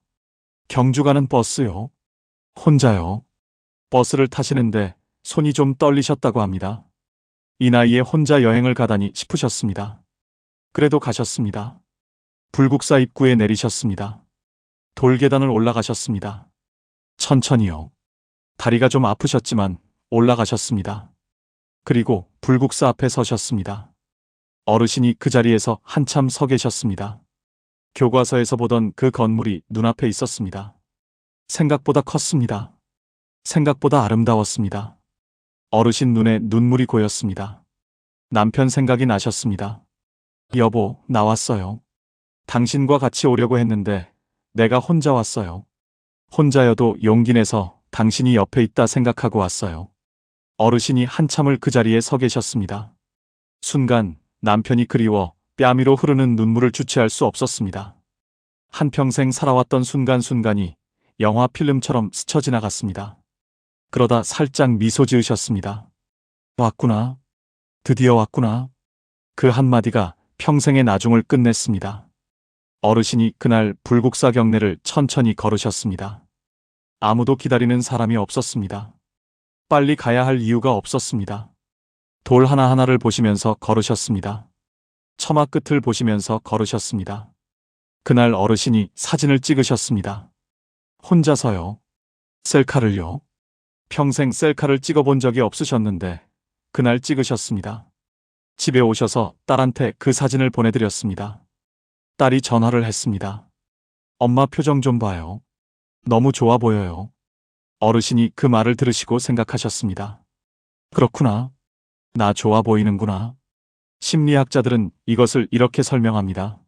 경주 가는 버스요. 혼자요. 버스를 타시는데 손이 좀 떨리셨다고 합니다. 이 나이에 혼자 여행을 가다니 싶으셨습니다. 그래도 가셨습니다. 불국사 입구에 내리셨습니다. 돌계단을 올라가셨습니다. 천천히요. 다리가 좀 아프셨지만 올라가셨습니다. 그리고 불국사 앞에 서셨습니다. 어르신이 그 자리에서 한참 서 계셨습니다. 교과서에서 보던 그 건물이 눈앞에 있었습니다. 생각보다 컸습니다. 생각보다 아름다웠습니다. 어르신 눈에 눈물이 고였습니다. 남편 생각이 나셨습니다. 여보, 나왔어요. 당신과 같이 오려고 했는데 내가 혼자 왔어요. 혼자여도 용기 내서 당신이 옆에 있다 생각하고 왔어요. 어르신이 한참을 그 자리에 서 계셨습니다. 순간 남편이 그리워 뺨위로 흐르는 눈물을 주체할 수 없었습니다. 한평생 살아왔던 순간순간이 영화 필름처럼 스쳐 지나갔습니다. 그러다 살짝 미소 지으셨습니다. 왔구나. 드디어 왔구나. 그 한마디가 평생의 나중을 끝냈습니다. 어르신이 그날 불국사 경내를 천천히 걸으셨습니다. 아무도 기다리는 사람이 없었습니다. 빨리 가야 할 이유가 없었습니다. 돌 하나하나를 보시면서 걸으셨습니다. 처마 끝을 보시면서 걸으셨습니다. 그날 어르신이 사진을 찍으셨습니다. 혼자서요. 셀카를요. 평생 셀카를 찍어본 적이 없으셨는데 그날 찍으셨습니다. 집에 오셔서 딸한테 그 사진을 보내드렸습니다. 딸이 전화를 했습니다. 엄마 표정 좀 봐요. 너무 좋아 보여요. 어르신이 그 말을 들으시고 생각하셨습니다. 그렇구나. 나 좋아 보이는구나. 심리학자들은 이것을 이렇게 설명합니다.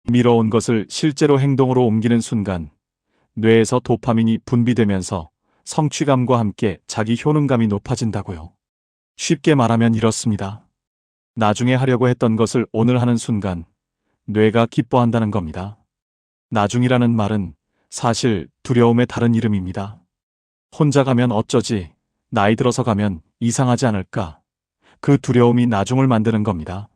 미뤄온 것을 실제로 행동으로 옮기는 순간 뇌에서 도파민이 분비되면서 성취감과 함께 자기 효능감이 높아진다고요. 쉽게 말하면 이렇습니다. 나중에 하려고 했던 것을 오늘 하는 순간 뇌가 기뻐한다는 겁니다. 나중이라는 말은 사실 두려움의 다른 이름입니다. 혼자 가면 어쩌지, 나이 들어서 가면 이상하지 않을까. 그 두려움이 나중을 만드는 겁니다.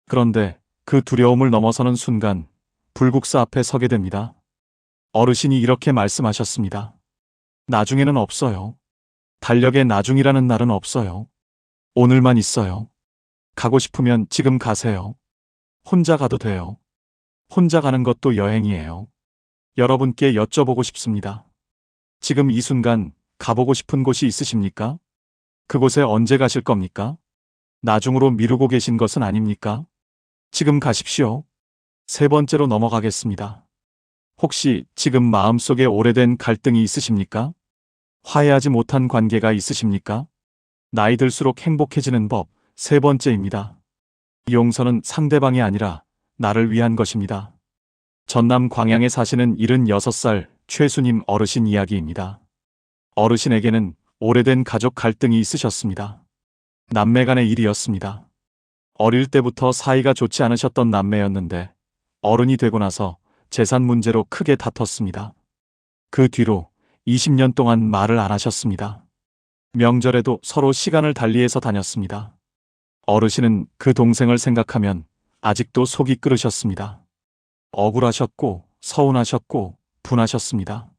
그런데 그 두려움을 넘어서는 순간 불국사 앞에 서게 됩니다. 어르신이 이렇게 말씀하셨습니다. 나중에는 없어요. 달력에 나중이라는 날은 없어요. 오늘만 있어요. 가고 싶으면 지금 가세요. 혼자 가도 돼요. 혼자 가는 것도 여행이에요. 여러분께 여쭤보고 싶습니다. 지금 이 순간 가보고 싶은 곳이 있으십니까? 그곳에 언제 가실 겁니까? 나중으로 미루고 계신 것은 아닙니까? 지금 가십시오. 세 번째로 넘어가겠습니다. 혹시 지금 마음속에 오래된 갈등이 있으십니까? 화해하지 못한 관계가 있으십니까? 나이 들수록 행복해지는 법 세 번째입니다. 용서는 상대방이 아니라 나를 위한 것입니다. 전남 광양에 사시는 76살 최수님 어르신 이야기입니다. 어르신에게는 오래된 가족 갈등이 있으셨습니다. 남매 간의 일이었습니다. 어릴 때부터 사이가 좋지 않으셨던 남매였는데 어른이 되고 나서 재산 문제로 크게 다퉜습니다. 그 뒤로 20년 동안 말을 안 하셨습니다. 명절에도 서로 시간을 달리해서 다녔습니다. 어르신은 그 동생을 생각하면 아직도 속이 끓으셨습니다. 억울하셨고 서운하셨고 분하셨습니다.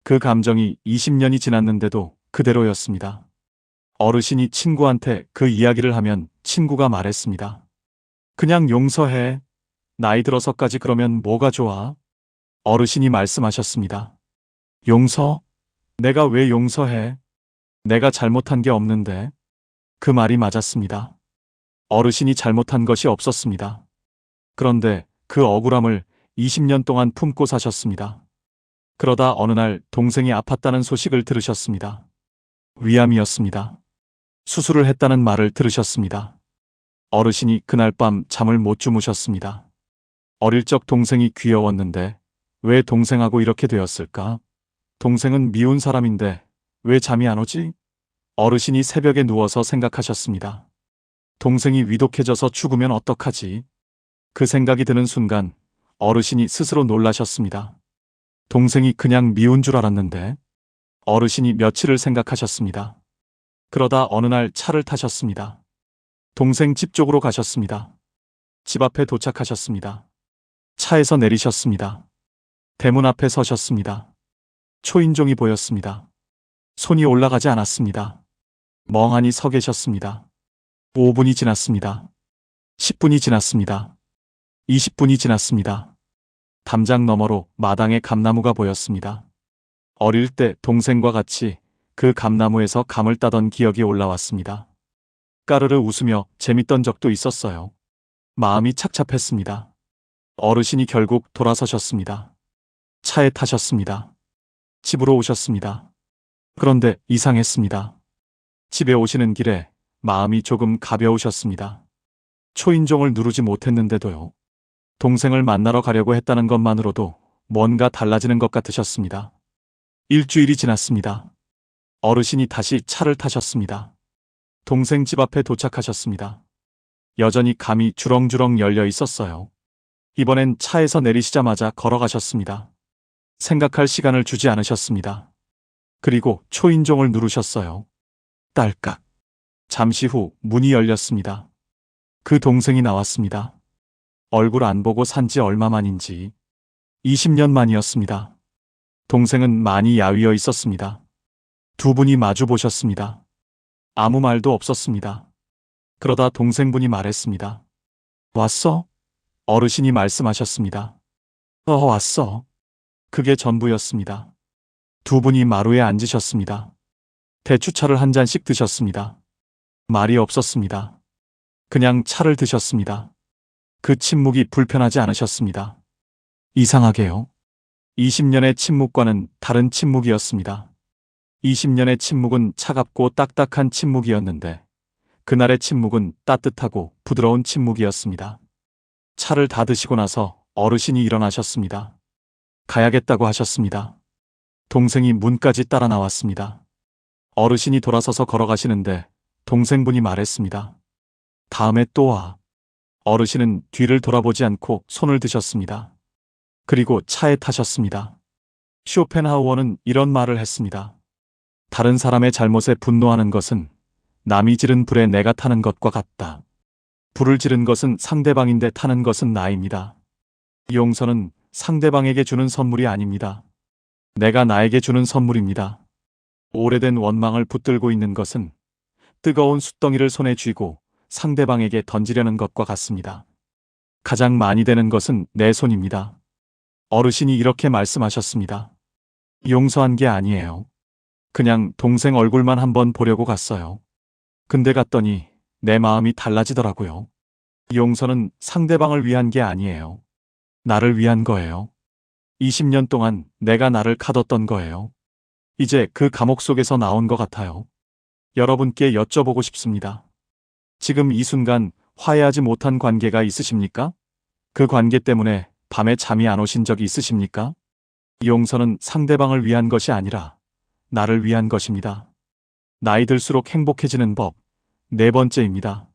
그 감정이 20년이 지났는데도 그대로였습니다. 어르신이 친구한테 그 이야기를 하면 친구가 말했습니다. 그냥 용서해. 나이 들어서까지 그러면 뭐가 좋아? 어르신이 말씀하셨습니다. 용서? 내가 왜 용서해? 내가 잘못한 게 없는데. 그 말이 맞았습니다. 어르신이 잘못한 것이 없었습니다. 그런데 그 억울함을 20년 동안 품고 사셨습니다. 그러다 어느 날 동생이 아팠다는 소식을 들으셨습니다. 위암이었습니다. 수술을 했다는 말을 들으셨습니다. 어르신이 그날 밤 잠을 못 주무셨습니다. 어릴 적 동생이 귀여웠는데 왜 동생하고 이렇게 되었을까? 동생은 미운 사람인데 왜 잠이 안 오지? 어르신이 새벽에 누워서 생각하셨습니다. 동생이 위독해져서 죽으면 어떡하지? 그 생각이 드는 순간 어르신이 스스로 놀라셨습니다. 동생이 그냥 미운 줄 알았는데. 어르신이 며칠을 생각하셨습니다. 그러다 어느 날 차를 타셨습니다. 동생 집 쪽으로 가셨습니다. 집 앞에 도착하셨습니다. 차에서 내리셨습니다. 대문 앞에 서셨습니다. 초인종이 보였습니다. 손이 올라가지 않았습니다. 멍하니 서 계셨습니다. 5분이 지났습니다. 10분이 지났습니다. 20분이 지났습니다. 담장 너머로 마당에 감나무가 보였습니다. 어릴 때 동생과 같이 그 감나무에서 감을 따던 기억이 올라왔습니다. 까르르 웃으며 재밌던 적도 있었어요. 마음이 착잡했습니다. 어르신이 결국 돌아서셨습니다. 차에 타셨습니다. 집으로 오셨습니다. 그런데 이상했습니다. 집에 오시는 길에 마음이 조금 가벼우셨습니다. 초인종을 누르지 못했는데도요. 동생을 만나러 가려고 했다는 것만으로도 뭔가 달라지는 것 같으셨습니다. 일주일이 지났습니다. 어르신이 다시 차를 타셨습니다. 동생 집 앞에 도착하셨습니다. 여전히 감이 주렁주렁 열려 있었어요. 이번엔 차에서 내리시자마자 걸어가셨습니다. 생각할 시간을 주지 않으셨습니다. 그리고 초인종을 누르셨어요. 딸깍. 잠시 후 문이 열렸습니다. 그 동생이 나왔습니다. 얼굴 안 보고 산지 얼마 만인지 20년 만이었습니다. 동생은 많이 야위어 있었습니다. 두 분이 마주 보셨습니다. 아무 말도 없었습니다. 그러다 동생분이 말했습니다. 왔어? 어르신이 말씀하셨습니다. 왔어. 그게 전부였습니다. 두 분이 마루에 앉으셨습니다. 대추차를 한 잔씩 드셨습니다. 말이 없었습니다. 그냥 차를 드셨습니다. 그 침묵이 불편하지 않으셨습니다. 이상하게요. 20년의 침묵과는 다른 침묵이었습니다. 20년의 침묵은 차갑고 딱딱한 침묵이었는데 그날의 침묵은 따뜻하고 부드러운 침묵이었습니다. 차를 다 드시고 나서 어르신이 일어나셨습니다. 가야겠다고 하셨습니다. 동생이 문까지 따라 나왔습니다. 어르신이 돌아서서 걸어가시는데 동생분이 말했습니다. 다음에 또 와. 어르신은 뒤를 돌아보지 않고 손을 드셨습니다. 그리고 차에 타셨습니다. 쇼펜하우어는 이런 말을 했습니다. 다른 사람의 잘못에 분노하는 것은 남이 지른 불에 내가 타는 것과 같다. 불을 지른 것은 상대방인데 타는 것은 나입니다. 용서는 상대방에게 주는 선물이 아닙니다. 내가 나에게 주는 선물입니다. 오래된 원망을 붙들고 있는 것은 뜨거운 숯덩이를 손에 쥐고 상대방에게 던지려는 것과 같습니다. 가장 많이 되는 것은 내 손입니다. 어르신이 이렇게 말씀하셨습니다. 용서한 게 아니에요. 그냥 동생 얼굴만 한번 보려고 갔어요. 근데 갔더니 내 마음이 달라지더라고요. 용서는 상대방을 위한 게 아니에요. 나를 위한 거예요. 20년 동안 내가 나를 가뒀던 거예요. 이제 그 감옥 속에서 나온 것 같아요. 여러분께 여쭤보고 싶습니다. 지금 이 순간 화해하지 못한 관계가 있으십니까? 그 관계 때문에 밤에 잠이 안 오신 적이 있으십니까? 용서는 상대방을 위한 것이 아니라 나를 위한 것입니다. 나이 들수록 행복해지는 법. 네 번째입니다.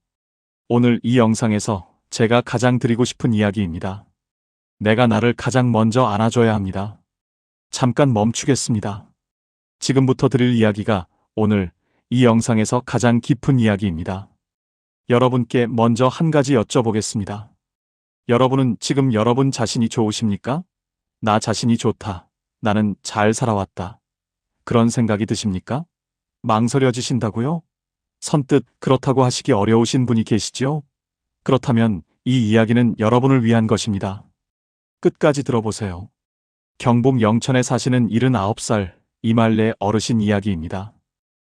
오늘 이 영상에서 제가 가장 드리고 싶은 이야기입니다. 내가 나를 가장 먼저 안아줘야 합니다. 잠깐 멈추겠습니다. 지금부터 드릴 이야기가 오늘 이 영상에서 가장 깊은 이야기입니다. 여러분께 먼저 한 가지 여쭤보겠습니다. 여러분은 지금 여러분 자신이 좋으십니까? 나 자신이 좋다. 나는 잘 살아왔다. 그런 생각이 드십니까? 망설여지신다고요? 선뜻 그렇다고 하시기 어려우신 분이 계시죠? 그렇다면 이 이야기는 여러분을 위한 것입니다. 끝까지 들어보세요. 경북 영천에 사시는 79살 이말래 어르신 이야기입니다.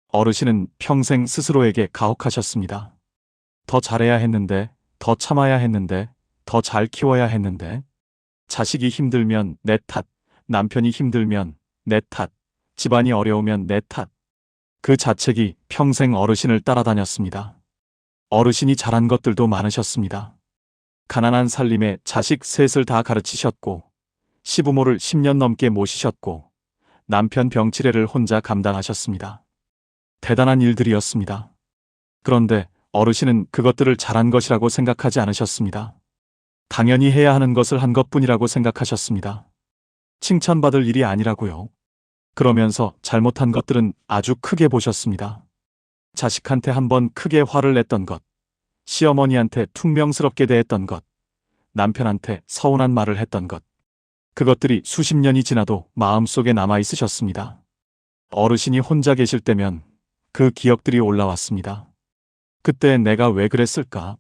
어르신은 평생 스스로에게 가혹하셨습니다. 더 잘해야 했는데, 더 참아야 했는데, 더 잘 키워야 했는데, 자식이 힘들면 내 탓, 남편이 힘들면 내 탓, 집안이 어려우면 내 탓. 그 자책이 평생 어르신을 따라다녔습니다. 어르신이 잘한 것들도 많으셨습니다. 가난한 살림에 자식 셋을 다 가르치셨고, 시부모를 10년 넘게 모시셨고, 남편 병치레를 혼자 감당하셨습니다. 대단한 일들이었습니다. 그런데 어르신은 그것들을 잘한 것이라고 생각하지 않으셨습니다. 당연히 해야 하는 것을 한 것뿐이라고 생각하셨습니다. 칭찬받을 일이 아니라고요. 그러면서 잘못한 것들은 아주 크게 보셨습니다. 자식한테 한번 크게 화를 냈던 것, 시어머니한테 퉁명스럽게 대했던 것, 남편한테 서운한 말을 했던 것, 그것들이 수십 년이 지나도 마음속에 남아 있으셨습니다. 어르신이 혼자 계실 때면 그 기억들이 올라왔습니다. 그때 내가 왜 그랬을까?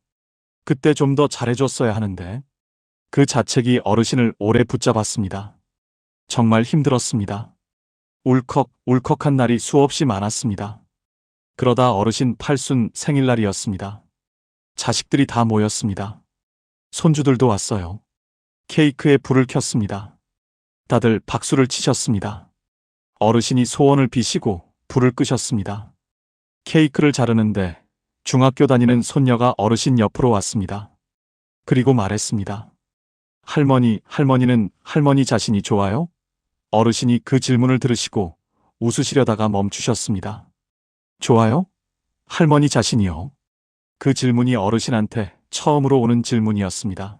그때 좀 더 잘해줬어야 하는데. 그 자책이 어르신을 오래 붙잡았습니다. 정말 힘들었습니다. 울컥울컥한 날이 수없이 많았습니다. 그러다 어르신 팔순 생일날이었습니다. 자식들이 다 모였습니다. 손주들도 왔어요. 케이크에 불을 켰습니다. 다들 박수를 치셨습니다. 어르신이 소원을 비시고 불을 끄셨습니다. 케이크를 자르는데 중학교 다니는 손녀가 어르신 옆으로 왔습니다. 그리고 말했습니다. 할머니는 할머니 자신이 좋아요? 어르신이 그 질문을 들으시고 웃으시려다가 멈추셨습니다. 좋아요? 할머니 자신이요? 그 질문이 어르신한테 처음으로 오는 질문이었습니다.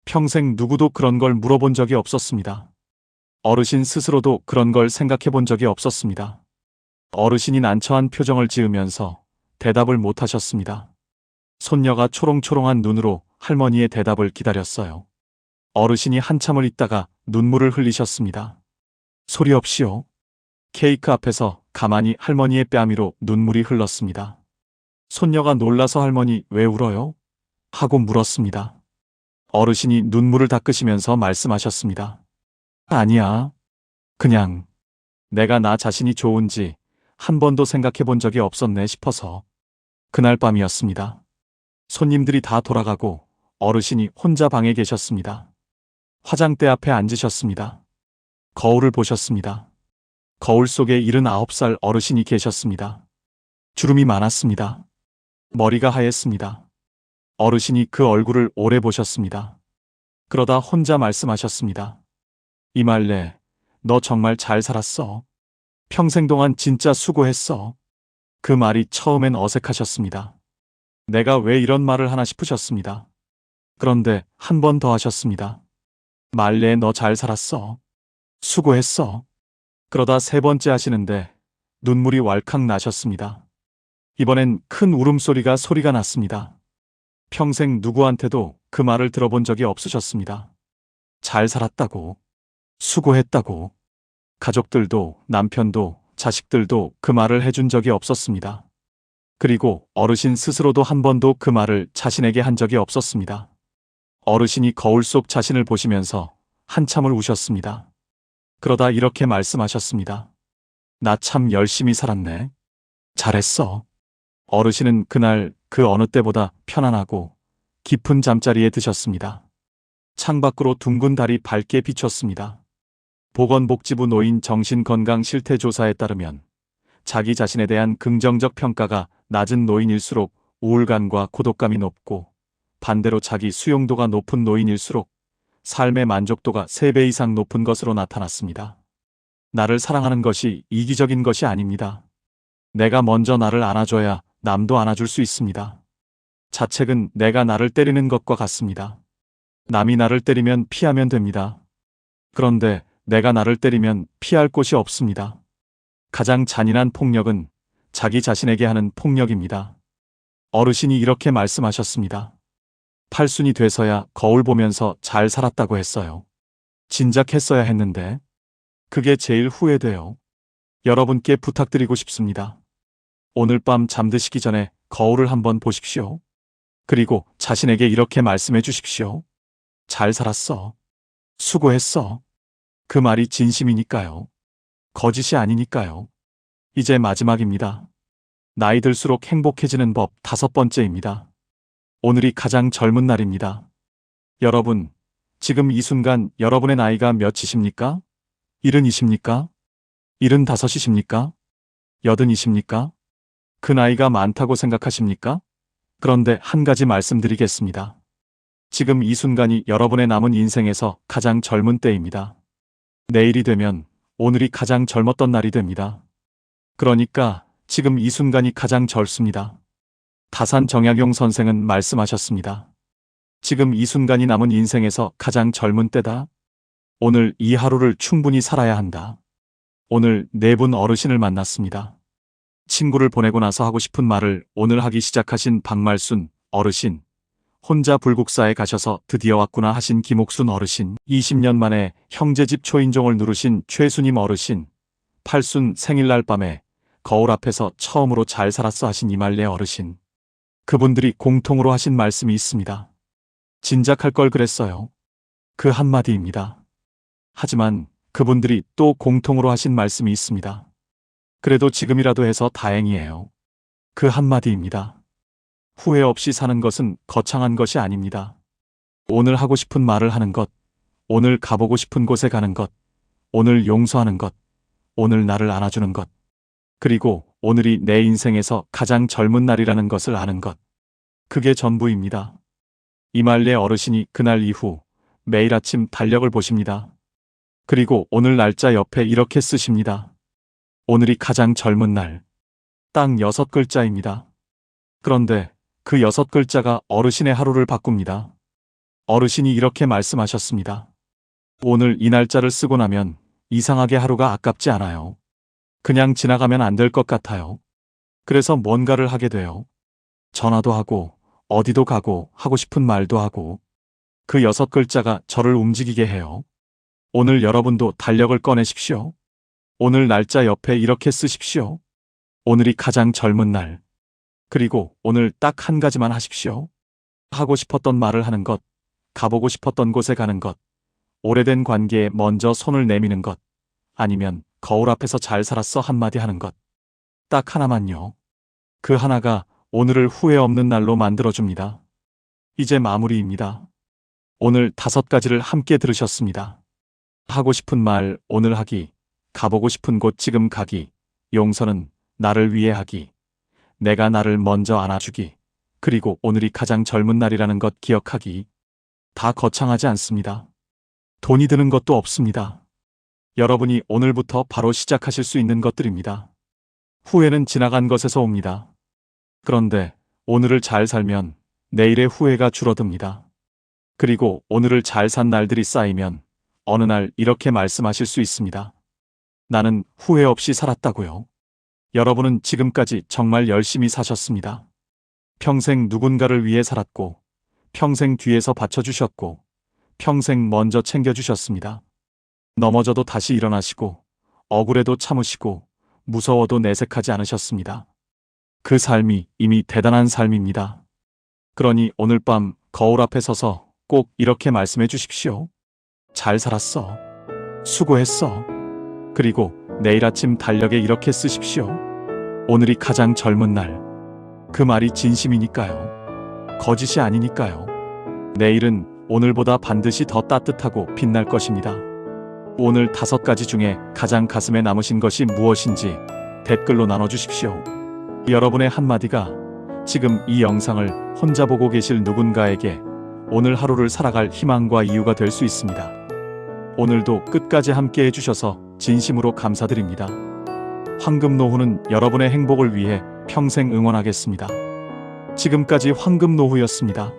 평생 누구도 그런 걸 물어본 적이 없었습니다. 어르신 스스로도 그런 걸 생각해 본 적이 없었습니다. 어르신이 난처한 표정을 지으면서 대답을 못 하셨습니다. 손녀가 초롱초롱한 눈으로 할머니의 대답을 기다렸어요. 어르신이 한참을 있다가 눈물을 흘리셨습니다. 소리 없이요. 케이크 앞에서 가만히 할머니의 뺨위로 눈물이 흘렀습니다. 손녀가 놀라서 할머니 왜 울어요? 하고 물었습니다. 어르신이 눈물을 닦으시면서 말씀하셨습니다. 아니야. 그냥 내가 나 자신이 좋은지 한 번도 생각해 본 적이 없었네 싶어서. 그날 밤이었습니다. 손님들이 다 돌아가고 어르신이 혼자 방에 계셨습니다. 화장대 앞에 앉으셨습니다. 거울을 보셨습니다. 거울 속에 79살 어르신이 계셨습니다. 주름이 많았습니다. 머리가 하였습니다. 어르신이 그 얼굴을 오래 보셨습니다. 그러다 혼자 말씀하셨습니다. 이말래, 너 정말 잘 살았어. 평생 동안 진짜 수고했어. 그 말이 처음엔 어색하셨습니다. 내가 왜 이런 말을 하나 싶으셨습니다. 그런데 한 번 더 하셨습니다. 말래, 너 잘 살았어. 수고했어. 그러다 세 번째 하시는데 눈물이 왈칵 나셨습니다. 이번엔 큰 울음소리가 났습니다. 평생 누구한테도 그 말을 들어본 적이 없으셨습니다. 잘 살았다고, 수고했다고. 가족들도 남편도 자식들도 그 말을 해준 적이 없었습니다. 그리고 어르신 스스로도 한 번도 그 말을 자신에게 한 적이 없었습니다. 어르신이 거울 속 자신을 보시면서 한참을 우셨습니다. 그러다 이렇게 말씀하셨습니다. 나 참 열심히 살았네. 잘했어. 어르신은 그날 그 어느 때보다 편안하고 깊은 잠자리에 드셨습니다. 창밖으로 둥근 달이 밝게 비쳤습니다. 보건복지부 노인 정신건강실태조사에 따르면 자기 자신에 대한 긍정적 평가가 낮은 노인일수록 우울감과 고독감이 높고, 반대로 자기 수용도가 높은 노인일수록 삶의 만족도가 3배 이상 높은 것으로 나타났습니다. 나를 사랑하는 것이 이기적인 것이 아닙니다. 내가 먼저 나를 안아줘야 남도 안아줄 수 있습니다. 자책은 내가 나를 때리는 것과 같습니다. 남이 나를 때리면 피하면 됩니다. 그런데 내가 나를 때리면 피할 곳이 없습니다. 가장 잔인한 폭력은 자기 자신에게 하는 폭력입니다. 어르신이 이렇게 말씀하셨습니다. 팔순이 돼서야 거울 보면서 잘 살았다고 했어요. 진작 했어야 했는데 그게 제일 후회돼요. 여러분께 부탁드리고 싶습니다. 오늘 밤 잠드시기 전에 거울을 한번 보십시오. 그리고 자신에게 이렇게 말씀해 주십시오. 잘 살았어. 수고했어. 그 말이 진심이니까요. 거짓이 아니니까요. 이제 마지막입니다. 나이 들수록 행복해지는 법 5번째입니다. 오늘이 가장 젊은 날입니다. 여러분, 지금 이 순간 여러분의 나이가 몇이십니까? 70이십니까? 75이십니까? 80이십니까? 그 나이가 많다고 생각하십니까? 그런데 한 가지 말씀드리겠습니다. 지금 이 순간이 여러분의 남은 인생에서 가장 젊은 때입니다. 내일이 되면 오늘이 가장 젊었던 날이 됩니다. 그러니까 지금 이 순간이 가장 젊습니다. 다산 정약용 선생은 말씀하셨습니다. 지금 이 순간이 남은 인생에서 가장 젊은 때다. 오늘 이 하루를 충분히 살아야 한다. 오늘 4분 어르신을 만났습니다. 친구를 보내고 나서 하고 싶은 말을 오늘 하기 시작하신 박말순 어르신, 혼자 불국사에 가셔서 드디어 왔구나 하신 김옥순 어르신, 20년 만에 형제집 초인종을 누르신 최수님 어르신, 팔순 생일날 밤에 거울 앞에서 처음으로 잘 살았어 하신 이말래 어르신. 그분들이 공통으로 하신 말씀이 있습니다. 진작 할 걸 그랬어요. 그 한마디입니다. 하지만 그분들이 또 공통으로 하신 말씀이 있습니다. 그래도 지금이라도 해서 다행이에요. 그 한마디입니다. 후회 없이 사는 것은 거창한 것이 아닙니다. 오늘 하고 싶은 말을 하는 것, 오늘 가보고 싶은 곳에 가는 것, 오늘 용서하는 것, 오늘 나를 안아주는 것, 그리고 오늘이 내 인생에서 가장 젊은 날이라는 것을 아는 것. 그게 전부입니다. 이말래 어르신이 그날 이후 매일 아침 달력을 보십니다. 그리고 오늘 날짜 옆에 이렇게 쓰십니다. 오늘이 가장 젊은 날. 딱 6글자입니다. 그런데 그 6글자가 어르신의 하루를 바꿉니다. 어르신이 이렇게 말씀하셨습니다. 오늘 이 날짜를 쓰고 나면 이상하게 하루가 아깝지 않아요. 그냥 지나가면 안 될 것 같아요. 그래서 뭔가를 하게 돼요. 전화도 하고 어디도 가고 하고 싶은 말도 하고. 그 6글자가 저를 움직이게 해요. 오늘 여러분도 달력을 꺼내십시오. 오늘 날짜 옆에 이렇게 쓰십시오. 오늘이 가장 젊은 날. 그리고 오늘 딱 한 가지만 하십시오. 하고 싶었던 말을 하는 것, 가보고 싶었던 곳에 가는 것, 오래된 관계에 먼저 손을 내미는 것, 아니면 거울 앞에서 잘 살았어 한마디 하는 것. 딱 하나만요. 그 하나가 오늘을 후회 없는 날로 만들어줍니다. 이제 마무리입니다. 오늘 5가지를 함께 들으셨습니다. 하고 싶은 말 오늘 하기, 가보고 싶은 곳 지금 가기, 용서는 나를 위해 하기, 내가 나를 먼저 안아주기, 그리고 오늘이 가장 젊은 날이라는 것 기억하기. 다 거창하지 않습니다. 돈이 드는 것도 없습니다. 여러분이 오늘부터 바로 시작하실 수 있는 것들입니다. 후회는 지나간 것에서 옵니다. 그런데 오늘을 잘 살면 내일의 후회가 줄어듭니다. 그리고 오늘을 잘 산 날들이 쌓이면 어느 날 이렇게 말씀하실 수 있습니다. 나는 후회 없이 살았다고요. 여러분은 지금까지 정말 열심히 사셨습니다. 평생 누군가를 위해 살았고, 평생 뒤에서 받쳐주셨고, 평생 먼저 챙겨주셨습니다. 넘어져도 다시 일어나시고, 억울해도 참으시고, 무서워도 내색하지 않으셨습니다. 그 삶이 이미 대단한 삶입니다. 그러니 오늘 밤 거울 앞에 서서 꼭 이렇게 말씀해 주십시오. 잘 살았어. 수고했어. 그리고 내일 아침 달력에 이렇게 쓰십시오. 오늘이 가장 젊은 날. 그 말이 진심이니까요. 거짓이 아니니까요. 내일은 오늘보다 반드시 더 따뜻하고 빛날 것입니다. 오늘 5가지 중에 가장 가슴에 남으신 것이 무엇인지 댓글로 나눠주십시오. 여러분의 한마디가 지금 이 영상을 혼자 보고 계실 누군가에게 오늘 하루를 살아갈 희망과 이유가 될 수 있습니다. 오늘도 끝까지 함께 해주셔서 진심으로 감사드립니다. 황금노후는 여러분의 행복을 위해 평생 응원하겠습니다. 지금까지 황금노후였습니다.